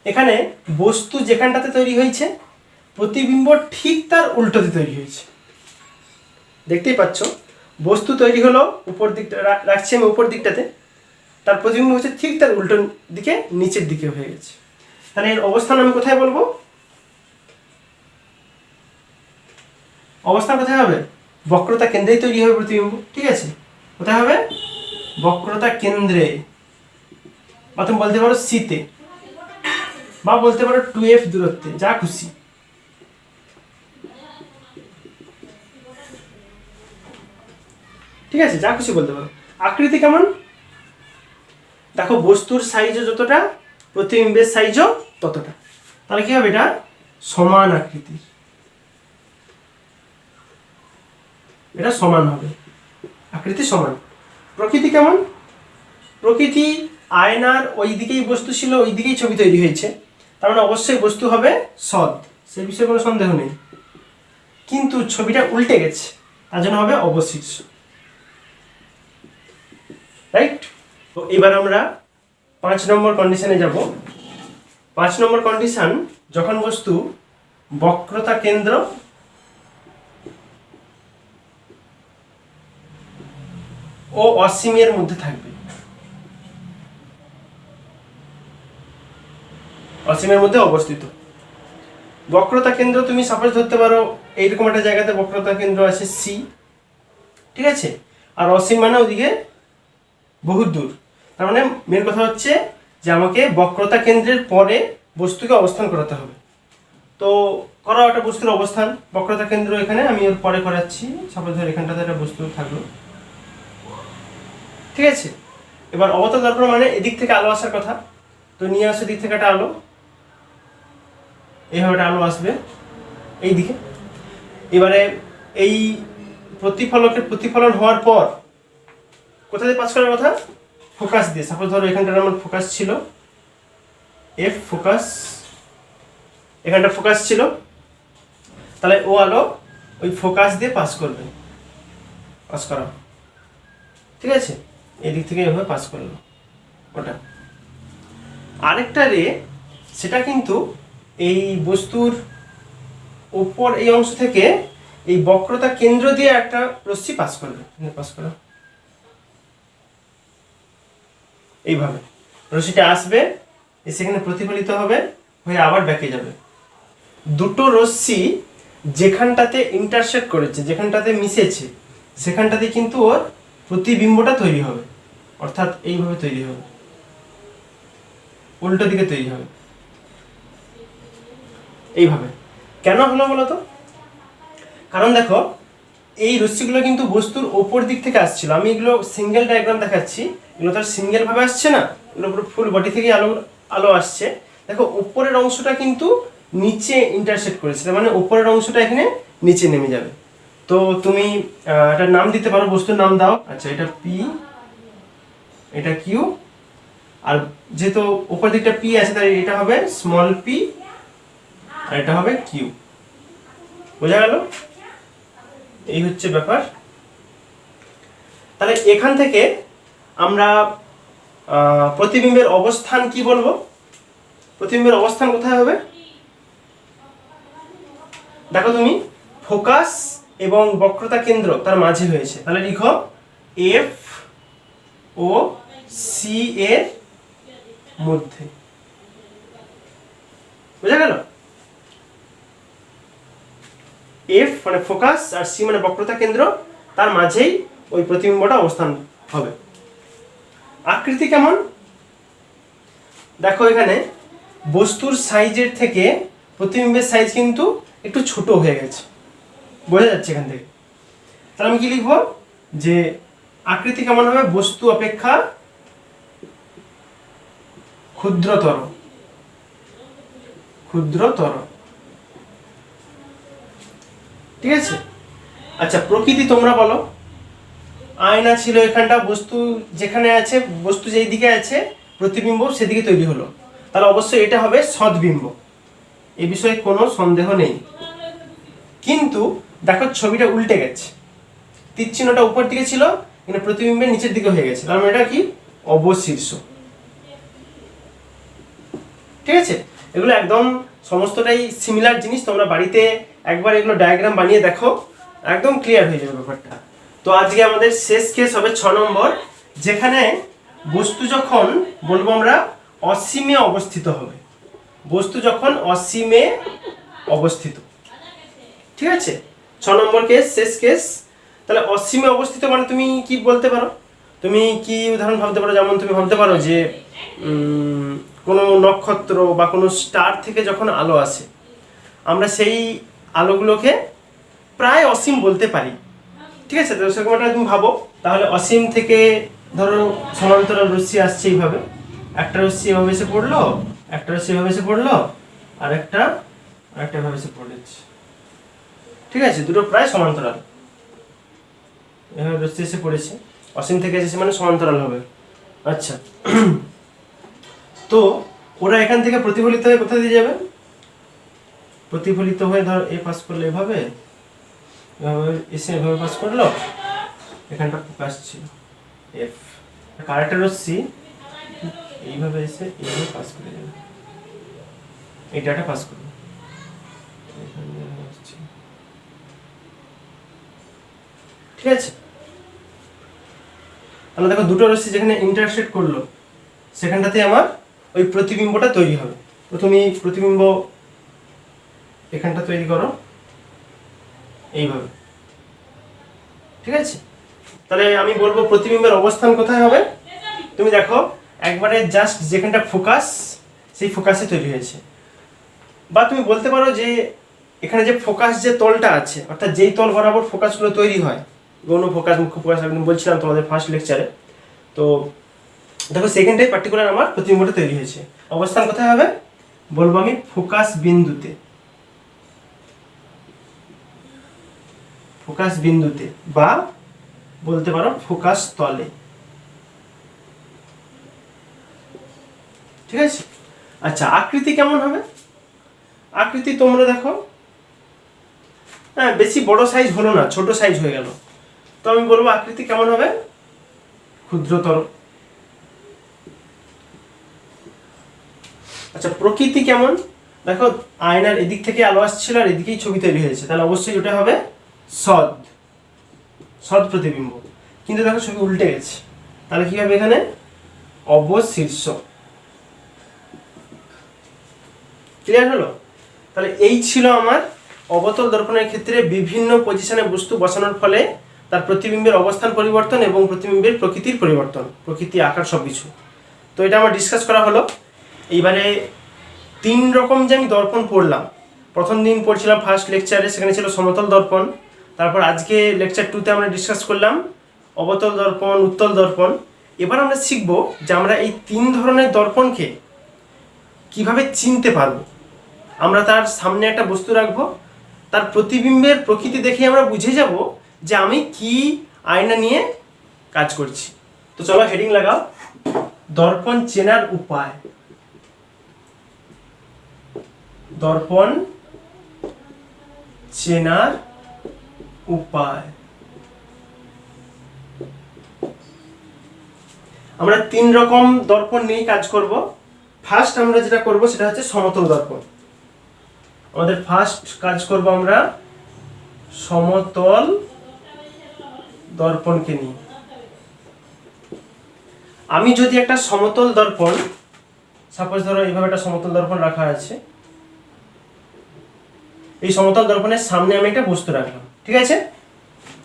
এখানে বস্তু যেখানটাতে তৈরি হয়েছে, প্রতিবিম্ব ঠিক তার উল্টোতে তৈরি হয়েছে। দেখতেই পাচ্ছ, বস্তু তৈরি হলো উপর দিকটা, রাখছি আমি উপর দিকটাতে, তার প্রতিবিম্ব হচ্ছে ঠিক তার উল্টো দিকে, নিচের দিকে হয়ে গেছে। তাহলে এর অবস্থান আমি কোথায় বলবো? অবস্থান কোথায় হবে? বক্রতা কেন্দ্রেই তৈরি হবে প্রতিবিম্ব, ঠিক আছে। কোথায় হবে? বক্রতা কেন্দ্রে, বা তুমি বলতে পারো সিতে, বা বলতে পারো 2f দূরত্বে, যা খুশি। ঠিক আছে, যা খুশি বলতে পারো। আকৃতি কেমন? দেখো বস্তুর সাইজও যতটা, প্রতিবিম্বের সাইজও ততটা, তাহলে কি হবে? এটা সমান আকৃতির, এটা সমান হবে, আকৃতি সমান। প্রকৃতি কেমন? প্রকৃতি আয়নার ওই দিকেই বস্তু ছিল, ওই দিকেই ছবি তৈরি হয়েছে, তার মানে অবশ্যই বস্তু হবে সৎ, সে বিষয়ে কোনো সন্দেহ নেই, কিন্তু ছবিটা উল্টে গেছে, তার জন্য হবে অবশীর্ষ, রাইট। তো এবার আমরা 5 নম্বর কন্ডিশনে যাব। 5 নম্বর কন্ডিশন, যখন বস্তু বক্রতা কেন্দ্র ও অসীমের মধ্যে থাকবে, অসীমের মধ্যে অবস্থিত। বক্রতা কেন্দ্র তুমি সাপোজ ধরতে পারো এইরকম একটা জায়গাতে বক্রতা কেন্দ্র আছে সি, ঠিক আছে, আর অসীম মানে ওদিকে বহুত দূর। তার মানে মেন কথা হচ্ছে যে আমাকে বক্রতা কেন্দ্রের পরে বস্তুকে অবস্থান করাতে হবে। তো করা একটা বস্তুর অবস্থান, বক্রতা কেন্দ্র এখানে, আমি ওর পরে করাচ্ছি। সাপোজ ধর এখানটাতে একটা বস্তু থাকলো, ঠিক আছে। এবার অবতল দর্পণ মানে এদিক থেকে আলো আসার কথা, তো নিয়ে আসো দিক থেকে একটা আলো, এইভাবে একটা আলো আসবে এই দিকে। এবারে এই প্রতিফলকের প্রতিফলন হওয়ার পর কোথা দিয়ে পাস করার কথা? ফোকাস দিয়ে। সাপোজ ধরো এখানটার আমার ফোকাস ছিল এফ, ফোকাস এখানটা ফোকাস ছিল, তাহলে ও আলো ওই ফোকাস দিয়ে পাস করবে, পাস করা, ঠিক আছে। এই দিক থেকে এভাবে পাস করলো ওটা। আরেকটা রে, সেটা কিন্তু এই বস্তুর উপর এই অংশ থেকে এই বক্রতা কেন্দ্র দিয়ে একটা রশ্মি পাস করবে, পাস করা এইভাবে। রশ্মিটা আসবে, সেখানে প্রতিফলিত হবে, হয়ে আবার ব্যাকে যাবে। দুটো রশ্মি যেখানটাতে ইন্টারসেক্ট করেছে, যেখানটাতে মিশেছে, সেখানটাতে কিন্তু ওর প্রতিবিম্বটা তৈরি হবে, অর্থাৎ এইভাবে তৈরি হবে, উল্টো দিকে তৈরি হবে এইভাবে। কেন হলো বলো তো? কারণ দেখো, এই রশ্মিগুলো কিন্তু বস্তুর ওপর দিক থেকে আসছিল। আমি এগুলো সিঙ্গেল ডায়াগ্রাম দেখাচ্ছি, এগুলো তো সিঙ্গেল ভাবে আসছে না, এগুলো পুরো ফুল বডি থেকে আলো আলো আসছে। দেখো উপরের অংশটা কিন্তু নিচে ইন্টারসেক্ট করেছে, তার মানে উপরের অংশটা এখানে নিচে নেমে যাবে। তো তুমি এটার নাম দিতে পারো, বস্তুর নাম দাও। আচ্ছা, এটা পি, এটা কিউ, আর যেহেতু উপর দিকটা পি আছে তাই এটা হবে স্মল পি, আর এটা হবে কিউ। বোঝা গেল? এই হচ্ছে ব্যাপার। তাহলে এখান থেকে আমরা প্রতিবিম্বের অবস্থান কি বলবো? প্রতিবিম্বের অবস্থান কোথায় হবে? দেখো তুমি, ফোকাস এবং বক্রতা কেন্দ্র তার মাঝে হয়েছে, তাহলে লিখো এফ ও সি এর মধ্যে। বুঝা গেল? এফ মানে ফোকাস আর সি মানে বক্রতা কেন্দ্র, তার মাঝেই ওই প্রতিবিম্বটা অবস্থান হবে। আকৃতি কেমন? দেখো এখানে বস্তুর সাইজের থেকে প্রতিবিম্বের সাইজ কিন্তু একটু ছোট হয়ে গেছে, বোঝা যাচ্ছে এখান থেকে। তাহলে আমি কি লিখবো? যে আকৃতি কেমন হবে? বস্তু অপেক্ষা ক্ষুদ্রতর, ক্ষুদ্রতর, ঠিক আছে। আচ্ছা, প্রকৃতি তোমরা বলো। আয়না ছিল এখানটা, বস্তু যেখানে আছে, বস্তু যেই দিকে আছে প্রতিবিম্ব সেদিকে তৈরি হলো, তাহলে অবশ্যই এটা হবে সদ্বিম্ব, এ বিষয়ে কোনো সন্দেহ নেই। কিন্তু দেখো ছবিটা উল্টে গেছে, তীর চিহ্নটা উপর দিকে ছিল কিন্তু প্রতিবিম্বের নিচের দিকে হয়ে গেছে, কারণ এটা কি? অবশীর্ষ, ঠিক আছে। এগুলো একদম সমস্তটাই সিমিলার জিনিস, তোমরা বাড়িতে একবার এগুলো ডায়াগ্রাম বানিয়ে দেখো, একদম ক্লিয়ার হয়ে যাবে ব্যাপারটা। তো আজকে আমাদের শেষ কেস হবে 6 নম্বর, যেখানে বস্তু যখন বলবো আমরা অসীমে অবস্থিত হবে, বস্তু যখন অসীমে অবস্থিত, ঠিক আছে। 6 নম্বর কেস, শেষ কেস। তাহলে অসীমে অবস্থিত মানে তুমি কি বলতে পারো? তুমি কি উদাহরণ ভাবতে পারো? যেমন তুমি ভাবতে পারো যে কোনো নক্ষত্র বা কোনো স্টার থেকে যখন আলো আসে, আমরা সেই আলোগুলোকে প্রায় অসীম বলতে পারি, ঠিক আছে। তো সেরকম একটা তুমি ভাবো, তাহলে অসীম থেকে ধরো সমান্তরাল রশ্মি আসছে এইভাবে, একটা রশ্মি এভাবে এসে পড়লো, একটা রশ্মি এভাবে এসে পড়লো, আর একটা এভাবে এসে পড়েছে, ঠিক আছে। দুটো প্রায় সমান্তরাল, এভাবে রশ্মি এসে পড়েছে, অসীম থেকে এসেছে মানে সমান্তরাল হবে। আচ্ছা, তো ওরা এখান থেকে প্রতিফলিত হয়ে কোথা দিয়ে যাবে? প্রতিফলিত হয়ে ধর এ পাস করলে এভাবে, এভাবে এসে এভাবে পাস করলো, এখানটা ফোকাস ছিল এফ, কারেন্ট রশ্মি এইভাবে এসে এইভাবে পাস করে যাবে, এই ডাটা পাস করবে, ঠিক আছে। তাহলে দেখো দুটো রশ্মি যেখানে ইন্টারসেক্ট করলো সেখানটাতে আমার ওই প্রতিবিম্বটা তৈরি হবে। প্রথমে প্রতিবিম্ব এখানটা তৈরি করো এইভাবে, ঠিক আছে। তাহলে আমি বলবো প্রতিবিম্বের অবস্থান কোথায় হবে? তুমি দেখো একবারে জাস্ট যেখানটা ফোকাস, সেই ফোকাসে তৈরি হয়েছে। বা তুমি বলতে পারো যে এখানে যে ফোকাস যে তলটা আছে, অর্থাৎ যেই তল বরাবর ফোকাসগুলো তৈরি হয়, গৌণ ফোকাস, মুখ্য ফোকাস, আমি বলছিলাম তোমাদের ফার্স্ট লেকচারে। তো দেখো সেকেন্ডটাই পার্টিকুলার আমার প্রতিবিম্বটা তৈরি হয়েছে। অবস্থান কোথায় হবে বলবো আমি, ফোকাস বিন্দুতে, ফোকাস বিন্দুতে, বা বলতে পারো ফোকাস তলে। ঠিক আছে। আচ্ছা, আকৃতি কেমন হবে? আকৃতি তোমরা দেখো, হ্যাঁ বেশি বড় সাইজ হলো না, ছোট সাইজ হয়ে গেল। তো আমি বলবো আকৃতি কেমন হবে, ক্ষুদ্রতর। আচ্ছা, প্রকৃতি কেমন? দেখো আয়নার এদিক থেকে আলো আসছিল আর এদিকেই ছবি তৈরি হয়েছে, তাহলে অবশ্যই ওটা হবে সদ, সদ প্রতিবিম্ব। কিন্তু দেখো ছবি উল্টে গেছে, তাহলে কি হবে এখানে, অবশীর্ষ। ক্লিয়ার হলো? তাহলে এই ছিল আমার অবতল দর্পণের ক্ষেত্রে বিভিন্ন পজিশনে বস্তু বসানোর ফলে তার প্রতিবিম্বের অবস্থান পরিবর্তন এবং প্রতিবিম্বের প্রকৃতির পরিবর্তন, প্রকৃতি, আকার, সব কিছু। তো এটা আমার ডিসকাস করা হলো। এইবারে 3 রকম যে আমি দর্পণ পড়লাম, প্রথম দিন পড়ছিলাম ফার্স্ট লেকচারে, সেখানে ছিল সমতল দর্পণ। তারপর আজকে লেকচার 2তে আমরা ডিসকাস করলাম অবতল দর্পণ, উত্তল দর্পণ। এবার আমরা শিখব যে আমরা এই 3 ধরনের দর্পণকে কিভাবে চিনতে পারবো। আমরা তার সামনে একটা বস্তু রাখবো, তার প্রতিবিম্বের প্রকৃতি দেখে আমরা বুঝে যাব যে আমি কি আয়না নিয়ে কাজ করছি। তো চলো হেডিং লাগাও, দর্পণ চেনার উপায়। দর্পণ চেনার উপায়। আমরা 3 রকম দর্পণ নিয়ে কাজ করব। ফার্স্ট আমরা যেটা করব সেটা হচ্ছে সমতল দর্পণ। আমাদের ফার্স্ট কাজ করব আমরা সমতল দর্পণকে নিয়ে। আমি যদি একটা সমতল দর্পণ, সাপোজ ধরো এইভাবে একটা সমতল দর্পণ রাখা আছে, এই সমতল দর্পণের সামনে আমি একটা বস্তু রাখলাম, ঠিক আছে,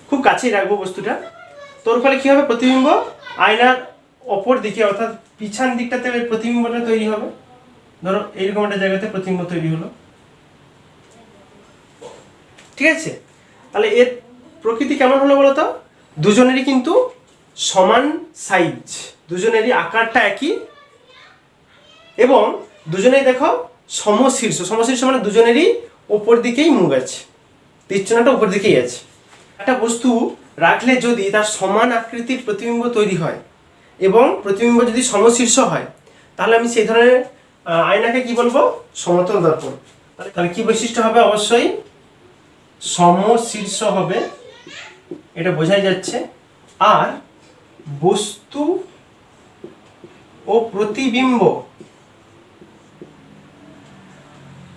খুব কাছেই রাখবো বস্তুটা। তোর ফলে কি হবে, প্রতিবিম্ব আয়নার অপর দিকে অর্থাৎ পিছন দিকটাতে প্রতিবিম্বটা তৈরি হবে। ধরো এইরকম একটা জায়গাতে প্রতিবিম্ব তৈরি হলো, ঠিক আছে। তাহলে এর প্রকৃতি কেমন হলো বলো তো? দুজনেরই কিন্তু সমান সাইজ, দুজনেরই আকারটা একই, এবং দুজনেই দেখো সমশীর্ষ। সমশীর্ষ মানে দুজনেরই ওপর দিকেই মুখ আছে, তীরচিহ্নটা উপর দিকেই আছে। একটা বস্তু রাখলে যদি তার সমান আকৃতির প্রতিবিম্ব তৈরি হয় এবং প্রতিবিম্ব যদি সমশীর্ষ হয়, তাহলে আমি সেই ধরনের আয়নাকে কি বলবো, সমতল দর্পণ। তাহলে কি বৈশিষ্ট্য হবে, অবশ্যই সমশীর্ষ হবে, এটা বোঝাই যাচ্ছে। আর বস্তু ও প্রতিবিম্ব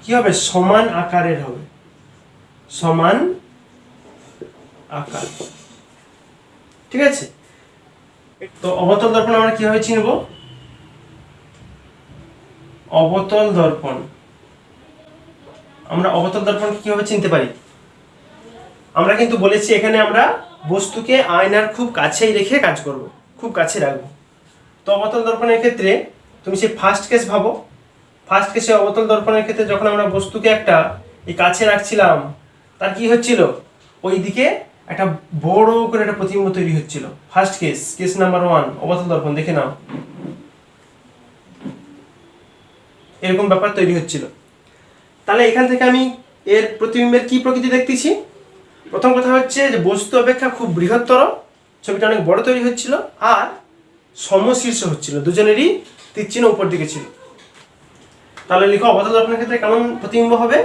কি হবে, সমান আকারের হবে, সমান আকার, ঠিক আছে। তো অবতল দর্পণ আমরা কিভাবে চিনব? অবতল দর্পণ, আমরা অবতল দর্পণ কিভাবে চিনতে পারি? আমরা কিন্তু বলেছি এখানে আমরা বস্তুকে আয়নার খুব কাছেই রেখে কাজ করব, খুব কাছে রাখবো। তো অবতল দর্পণের ক্ষেত্রে তুমি সেই ফার্স্ট কেস ভাবো। ফার্স্ট কেসে অবতল দর্পণের ক্ষেত্রে যখন আমরা বস্তুকে একটা এই কাছে রাখছিলাম, তার কি হচ্ছিল, ওই দিকে একটা বড় করে একটা প্রতিবিম্ব তৈরি হচ্ছিল। ফার্স্ট কেস, কেস নাম্বার 1 অবতল দর্পণ, দেখে নাও এরকম ব্যাপার তৈরি হচ্ছিল। তাহলে এখান থেকে আমি এর প্রতিবিম্বের কি প্রকৃতি দেখতেছি? প্রথম কথা হচ্ছে যে বস্তু অপেক্ষা খুব বৃহত্তর, ছবিটা অনেক বড় তৈরি হচ্ছিল, আর সমশীর্ষ হচ্ছিল, দুজনেরই তীরচিহ্ন উপর দিকে ছিল। তাহলে লিখো অবতল দর্পণের ক্ষেত্রে কেমন প্রতিবিম্ব হবে,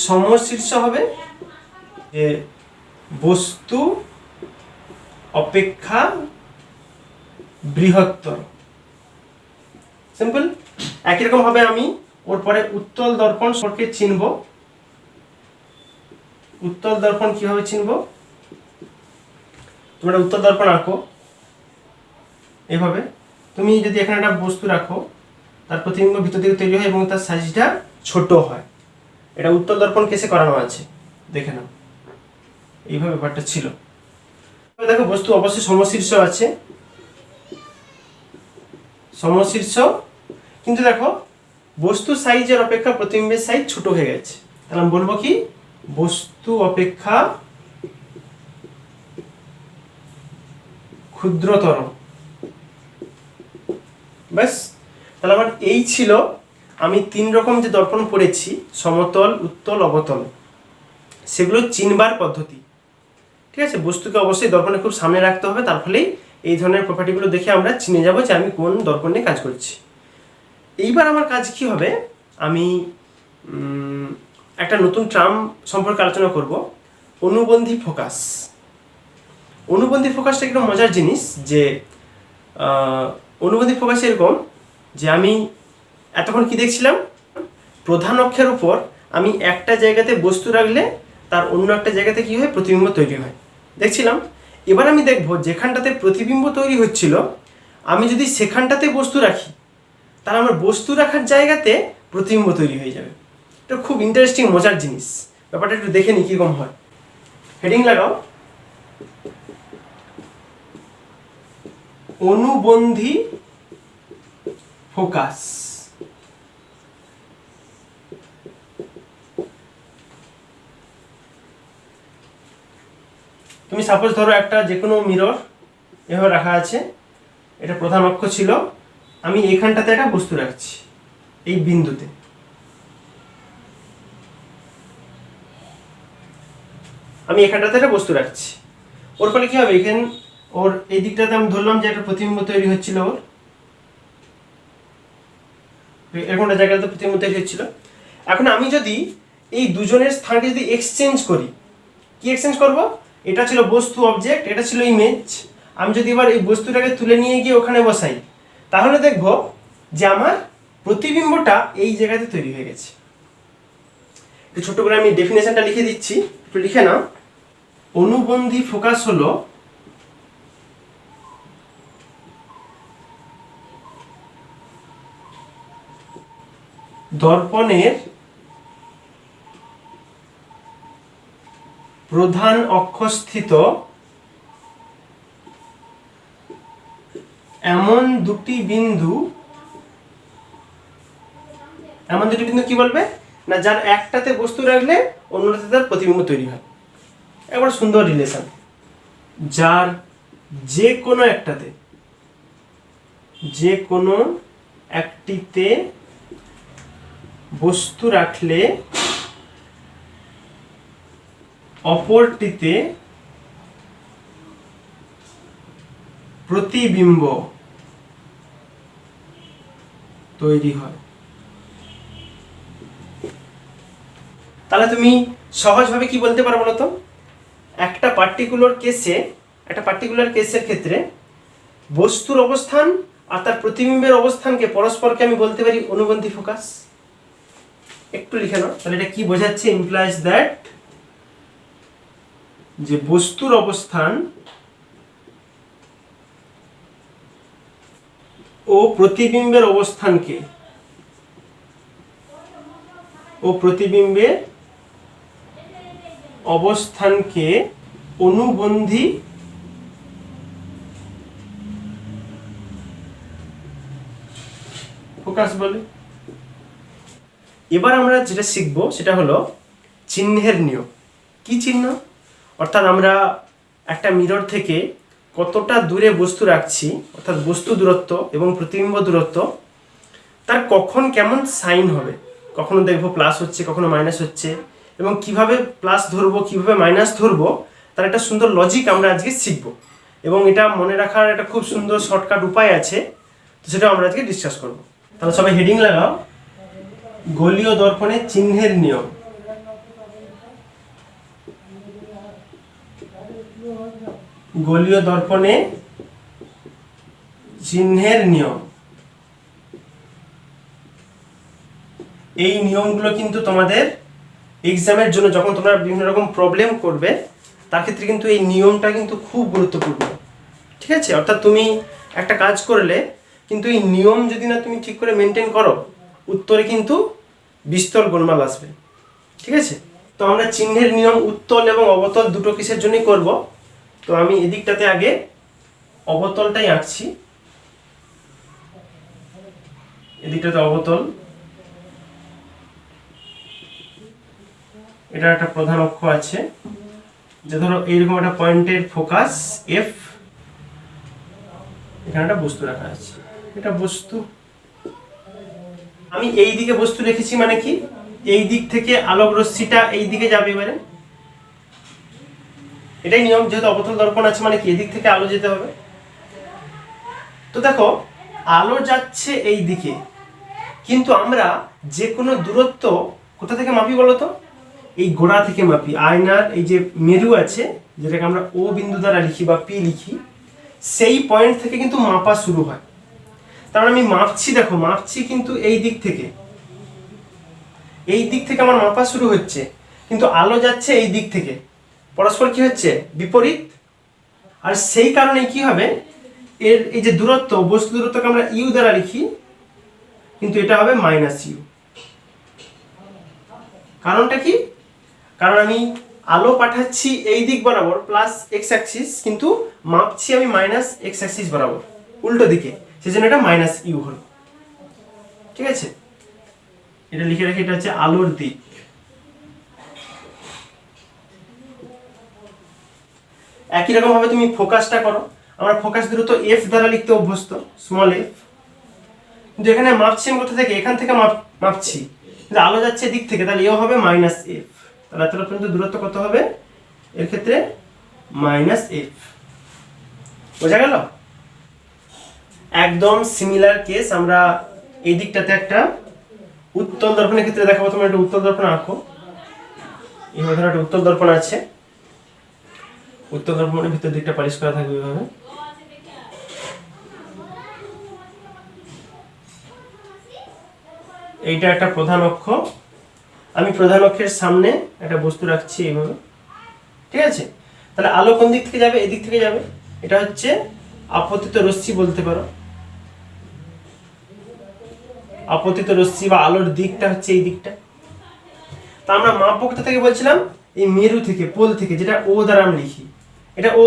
সমশীর্ষ হবে, যে বস্তু অপেক্ষা বৃহত্তর। সিম্পল। একই রকম ভাবে আমি ওর পরে উত্তল দর্পণ সম্পর্কে চিনব। উত্তল দর্পণ কিভাবে চিনব? তোমরা উত্তল দর্পণ আঁকো এভাবে। তুমি যদি এখানে একটা বস্তু রাখো, তার প্রতিবিম্ব ভিতর দিকে তৈরি হয় এবং তার সাইজটা ছোট হয়, এটা উত্তল দর্পণ কেসে করানো আছে, দেখে নাও এইভাবে ব্যাপারটা ছিল। দেখো বস্তু অবশ্যই সমশীর্ষ আছে, সমশীর্ষ, কিন্তু দেখো বস্তু সাইজের অপেক্ষা প্রতিবিম্বের সাইজ ছোট হয়ে গেছে, তাহলে আমি বলবো কি বস্তু অপেক্ষা ক্ষুদ্রতর। ব্যাস, তাহলে আমার এই ছিল, আমি 3 রকম যে দর্পণ পড়েছি, সমতল, উত্তল, অবতল, সেগুলো চিনবার পদ্ধতি। ঠিক আছে, বস্তুকে অবশ্যই দর্পণে খুব সামনে রাখতে হবে, তার ফলেই এই ধরনের প্রপার্টিগুলো দেখে আমরা চিনে যাব যে আমি কোন দর্পণ নিয়ে কাজ করছি। এইবার আমার কাজ কি হবে, আমি একটা নতুন টার্ম সম্পর্কে আলোচনা করব, অনুবন্ধী ফোকাস। অনুবন্ধী ফোকাসটা একটু মজার জিনিস, যে অনুবন্ধী ফোকাস এরকম যে আমি এতক্ষণ কি দেখছিলাম, প্রধান অক্ষের উপর আমি একটা জায়গাতে বস্তু রাখলে তার অন্য একটা জায়গাতে কি হয়, প্রতিবিম্ব তৈরি হয়, দেখছিলাম। এবার আমি দেখব যেখানটাতে প্রতিবিম্ব তৈরি হচ্ছিল, আমি যদি সেখানটাতে বস্তু রাখি, তাহলে আমার বস্তু রাখার জায়গাতে প্রতিবিম্ব তৈরি হয়ে যাবে। এটা খুব ইন্টারেস্টিং, মজার জিনিস। ব্যাপারটা একটু দেখে নি কীরকম হয়। হেডিং লাগাও, অনুবন্ধী ফোকাস। তুমি সাপোজ ধরো একটা যে কোনো মিরর এভাবে রাখা আছে, এটা প্রধান অক্ষ ছিল, আমি এখানটাতে একটা বস্তু রাখছি, এই বিন্দুতে। আমি এখানটাতে একটা বস্তু রাখছি, ওর ফলে কি হবে, এখানে ওর এই দিকটাতে আমি ধরলাম যে একটা প্রতিবিম্ব তৈরি হচ্ছিল, ওর এরকম একটা জায়গাতে প্রতিবিম্ব তৈরি হচ্ছিল। এখন আমি যদি এই দুজনের স্থানকে যদি এক্সচেঞ্জ করি, কি এক্সচেঞ্জ করব, এটা ছিল বস্তু অবজেক্ট, এটা ছিল ইমেজ, আমি যদি এবার এই বস্তুটাকে তুলে নিয়ে গিয়ে ওখানে বসাই, তাহলে দেখব যে আমার প্রতিবিম্বটা এই জায়গাতে তৈরি হয়ে গেছে। একটু ছোট করে আমি ডেফিনেশনটা লিখে দিচ্ছি, একটু লিখে নাও। অনুবন্ধী ফোকাস হলো দর্পণের প্রধান অক্ষস্থিত এমন দুটি বিন্দু কি বলবে না, যার একটাতে বস্তু রাখলে অন্যটাতে তার প্রতিবিম্ব তৈরি হয়। একবার সুন্দর রিলেশন, যার যে কোনো একটিতে বস্তু রাখলে অপরটিতে প্রতিবিম্ব তৈরি হয়। তাহলে তুমি সহজভাবে কি বলতে পারো বলো তো, একটা পার্টিকুলার কেসের ক্ষেত্রে বস্তুর অবস্থান আর তার প্রতিবিম্বের অবস্থানকে পরস্পরকে আমি বলতে পারি অনুবন্ধী ফোকাস। একটু লিখে নাও, তাহলে এটা কি বোঝাচ্ছে, ইমপ্লাইজ দ্যাট যে বস্তুর অবস্থান ও প্রতিবিম্বের অবস্থানকে অনুবন্ধী ফোকাস বলে। এবার আমরা যেটা শিখবো সেটা হলো চিহ্নের নিয়ম। কি চিহ্ন, অর্থাৎ আমরা একটা মিরর থেকে কতটা দূরে বস্তু রাখছি, অর্থাৎ বস্তু দূরত্ব এবং প্রতিবিম্ব দূরত্ব, তার কখন কেমন সাইন হবে, কখনো দেখবো প্লাস হচ্ছে, কখনো মাইনাস হচ্ছে, এবং কিভাবে প্লাস ধরবো কিভাবে মাইনাস ধরবো, তার একটা সুন্দর লজিক আমরা আজকে শিখবো, এবং এটা মনে রাখার একটা খুব সুন্দর শর্টকাট উপায় আছে, তো সেটা আমরা আজকে ডিসকাস করবো। তাহলে সবাই হেডিং লাগাও, গোলীয় দর্পণে চিহ্নের নিয়ম। গোলীয় দর্পণে চিহ্নের নিয়ম, এই নিয়মগুলো কিন্তু তোমাদের এক্সামের জন্য যখন তোমরা বিভিন্ন রকম প্রবলেম করবে, তার ক্ষেত্রে কিন্তু এই নিয়মটা কিন্তু খুব গুরুত্বপূর্ণ। ঠিক আছে, অর্থাৎ তুমি একটা কাজ করলে কিন্তু এই নিয়ম যদি না তুমি ঠিক করে মেনটেন করো, উত্তরে কিন্তু বিস্তর গোলমাল আসবে। ঠিক আছে, তো আমরা চিহ্নের নিয়ম উত্তল এবং অবতল দুটো কিসের জন্যই করব। তো আমি এদিকটাতে আগে অবতলটাই আঁকছি। এদিকটাতে অবতল, এটা একটা প্রধান অক্ষ আছে, যে ধরো এইরকম একটা পয়েন্টের ফোকাস এফ, এখানে একটা বস্তু রাখা আছে, এটা বস্তু। আমি এই দিকে বস্তু রেখেছি মানে কি, এই দিক থেকে আলোক রশ্মিটা এই দিকে যাবে, এবারে এটাই নিয়ম, যেহেতু অবতল দর্পণ আছে মানে কি এদিক থেকে আলো যেতে হবে। তো দেখো আলো যাচ্ছে এই দিকে, কিন্তু আমরা যে কোনো দূরত্ব কোথা থেকে মাপি বলো তো, এই গোড়া থেকে মাপি। আয়নার এই যে মেরু আছে, যেটাকে আমরা ও বিন্দু দ্বারা লিখি বা পি লিখি, সেই পয়েন্ট থেকে কিন্তু মাপা শুরু হয়। তার মানে আমি মাপছি, দেখো মাপছি কিন্তু এই দিক থেকে, এই দিক থেকে আমার মাপা শুরু হচ্ছে, কিন্তু আলো যাচ্ছে এই দিক থেকে, পরস্পর কি হচ্ছে, বিপরীত। আর সেই কারণে কি হবে, এর এই যে দূরত্ব, বস্তু দূরত্বকে আমরা ইউ দ্বারা লিখি, কিন্তু এটা হবে মাইনাস ইউ। কারণটা কি, কারণ আমি আলো পাঠাচ্ছি এই দিক বরাবর প্লাস এক্স অ্যাক্সিস, কিন্তু মাপছি আমি মাইনাস এক্স অ্যাক্সিস বরাবর, উল্টো দিকে, সেজন্য এটা মাইনাস ইউ হল। ঠিক আছে, এটা লিখে রাখি, এটা হচ্ছে আলোর দিক। একই রকম ভাবে তুমি ফোকাসটা করো, আমরা ফোকাস দূরত্ব এফ দ্বারা লিখতে অভ্যস্ত, স্মল এফ, কিন্তু এখানে মাপছি আমি কোথা থেকে, এখান থেকে মাপছি, কিন্তু আলো যাচ্ছে এদিক থেকে, তাহলে এও হবে মাইনাস এফ। তাহলে এতটা পর্যন্ত দূরত্ব কত হবে, এর ক্ষেত্রে মাইনাস এফ। বোঝা গেল? একদম সিমিলার কেস আমরা এই দিকটাতে একটা উত্তল দর্পণের ক্ষেত্রে দেখাবো। তোমরা একটা উত্তল দর্পণ আঁকো, এইভাবে ধরো একটা উত্তল দর্পণ আছে, উত্তল দর্পণের ভিতর দিকটা পালিশ করা থাকবে এইভাবে। এইটা একটা প্রধান অক্ষ, আমি প্রধান অক্ষের সামনে একটা বস্তু রাখছি এইভাবে। ঠিক আছে, তাহলে আলো কোন দিক থেকে যাবে, এদিক থেকে যাবে, এটা হচ্ছে আপতিত রশ্মি বলতে পারো। আপতিত রশ্মি বা আলোর দিকটা হচ্ছে এই দিকটা। তা আমরা মাপবো কোথা থেকে বলছিলাম, এই মেরু থেকে, পোল থেকে, যেটা ও দ্বারা আমি লিখি, এটা ও।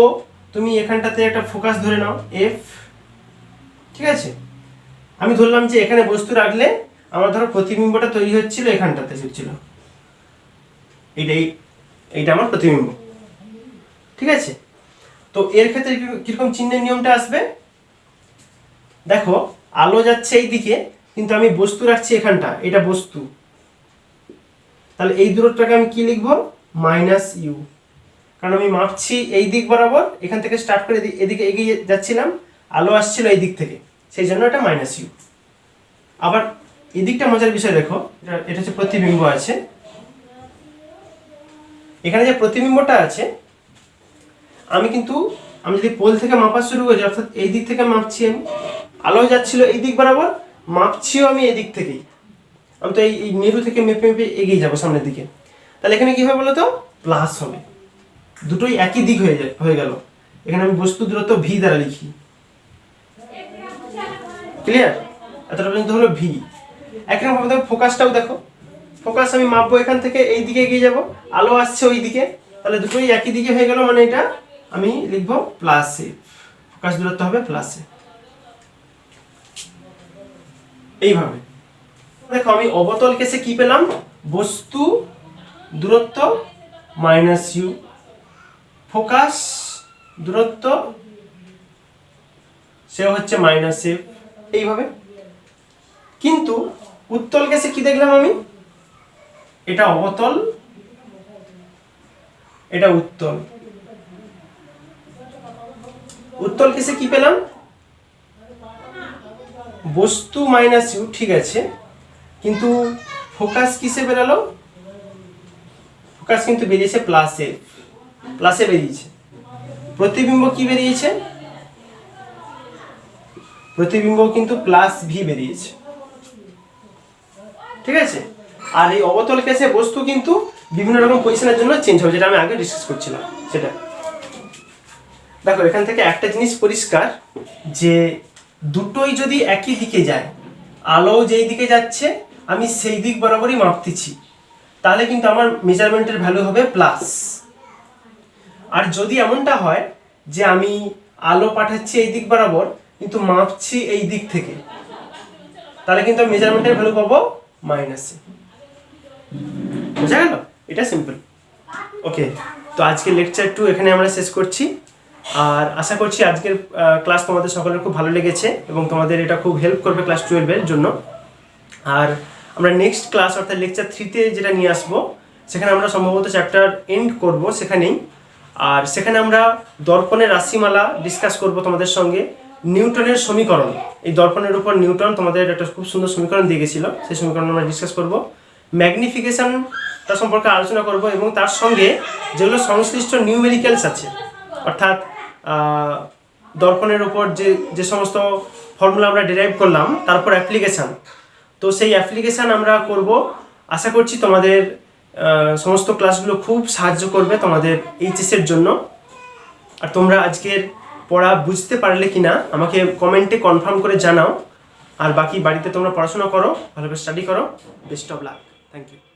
তুমি এখানটাতে একটা ফোকাস ধরে নাও এফ। ঠিক আছে, আমি ধরলাম যে এখানে বস্তু রাখলে আমার ধরো প্রতিবিম্বটা তৈরি হচ্ছিল এখানটাতে, হচ্ছিল এইটা আমার প্রতিবিম্ব। ঠিক আছে, তো এর ক্ষেত্রে কিরকম চিহ্নের নিয়মটা আসবে, দেখো আলো যাচ্ছে এই দিকে, কিন্তু আমি বস্তু রাখছি এখানটা, এটা বস্তু, তাহলে এই দূরত্বটাকে আমি কি লিখবো, মাইনাস ইউ। কারণ আমি মাপছি এই দিক বরাবর, এখান থেকে স্টার্ট করে এদিকে এগিয়ে যাচ্ছিলাম, আলো আসছিল এই দিক থেকে, সেই জন্য এটা মাইনাস ইউ। আবার এই দিকটা মজার বিষয় দেখো, এটা হচ্ছে প্রতিবিম্ব আছে, এখানে যে প্রতিবিম্বটা আছে, আমি যদি পোল থেকে মাপা শুরু করি, অর্থাৎ এই দিক থেকে মাপছি, আমি আলো যাচ্ছিল এই দিক বরাবর, মাপছিও আমি এই দিক থেকেই, আমি তো এই মেরু থেকে মেপে মেপে এগিয়ে যাবো সামনের দিকে, তাহলে এখানে কি হবে বলো তো, প্লাস হবে, দুটোই একই দিক হয়ে গেল। এখানে আমি বস্তু দূরত্ব ভি দ্বারা লিখি। ক্লিয়ার? এতটা পর্যন্ত হলো ভি। একরকম ভাবে দেখো ফোকাসটাও দেখো, ফোকাস আমি মাপবো এখান থেকে এই দিকে এগিয়ে যাব, আলো আসছে ওই দিকে, তাহলে দুটোই একই দিকে হয়ে গেল, মানে এটা আমি লিখবো প্লাস এ, ফোকাস দূরত্ব হবে প্লাস এ। এইভাবে দেখো আমি অবতল কেসে কি পেলাম, বস্তু দূরত্ব মাইনাস ইউ, ফোকাস দূরত্ব সে হচ্ছে মাইনাস এফ, এইভাবে। কিন্তু উত্তল কেসে কি দেখলাম আমি, এটা অবতল, এটা উত্তল। উত্তল কেসে কি পেলাম, বস্তু মাইনাস ইউ, ঠিক আছে, কিন্তু ফোকাস কিসে বেরালো, ফোকাস কিন্তু বেরিয়েছে প্লাসে, প্লাসে বেরিয়েছে। প্রতিবিম্ব কি বেরিয়েছে, প্রতিবিম্ব কিন্তু প্লাস ভি বেরিয়েছে। ঠিক আছে, আর এই অবতল কেসে বস্তু কিন্তু বিভিন্ন রকম পজিশনের জন্য চেঞ্জ হবে, যেটা আমি আগে ডিসকাস করছিলাম সেটা। দেখো এখান থেকে একটা জিনিস পরিষ্কার, যে দুটোই যদি একই দিকে যায়, আলো যেই দিকে যাচ্ছে আমি সেই দিক বরাবরই মাপতেছি, তাহলে কিন্তু আমার মেজারমেন্টের ভ্যালু হবে প্লাস। আর যদি এমনটা হয় যে আমি আলো পাঠাচ্ছি এই দিক বরাবর, কিন্তু মাপছি এই দিক থেকে, তাহলে কিন্তু মেজারমেন্টের ভ্যালু পাবো -a। বোঝা গেল? এটা সিম্পল। ওকে, তো আজকে লেকচার 2 এখানে আমরা শেষ করছি। আর আশা করছি আজকের ক্লাস তোমাদের সকলের খুব ভালো লেগেছে এবং তোমাদের এটা খুব হেল্প করবে ক্লাস 12-এর জন্য। আর আমরা নেক্সট ক্লাস অর্থাৎ লেকচার 3-তে যেটা নিয়ে আসবো, সেখানে আমরা সম্ভবত চ্যাপ্টার এন্ড করব সেখানেই। আর সেখানে আমরা দর্পণের রাশিমালা ডিসকাস করব তোমাদের সঙ্গে, নিউটনের সমীকরণ, এই দর্পণের উপর নিউটন তোমাদের একটা খুব সুন্দর সমীকরণ দিয়ে গেছিল, সেই সমীকরণ আমরা ডিসকাস করব। ম্যাগনিফিকেশনটা সম্পর্কে আলোচনা করব এবং তার সঙ্গে যেগুলো সংশ্লিষ্ট নিউমেরিক্যালস আছে, অর্থাৎ দর্পণের উপর যে সমস্ত ফর্মুলা আমরা ডিরাইভ করলাম তারপর অ্যাপ্লিকেশান, তো সেই অ্যাপ্লিকেশান আমরা করব। আশা করছি তোমাদের সমস্ত ক্লাসগুলো খুব সাহায্য করবে তোমাদের এইচএসের জন্য। আর তোমরা আজকের পড়া বুঝতে পারলে কিনা আমাকে কমেন্টে কনফার্ম করে জানাও। আর বাকি বাড়িতে তোমরা পড়াশোনা করো, ভালোভাবে স্টাডি করো। Best of luck. Thank you.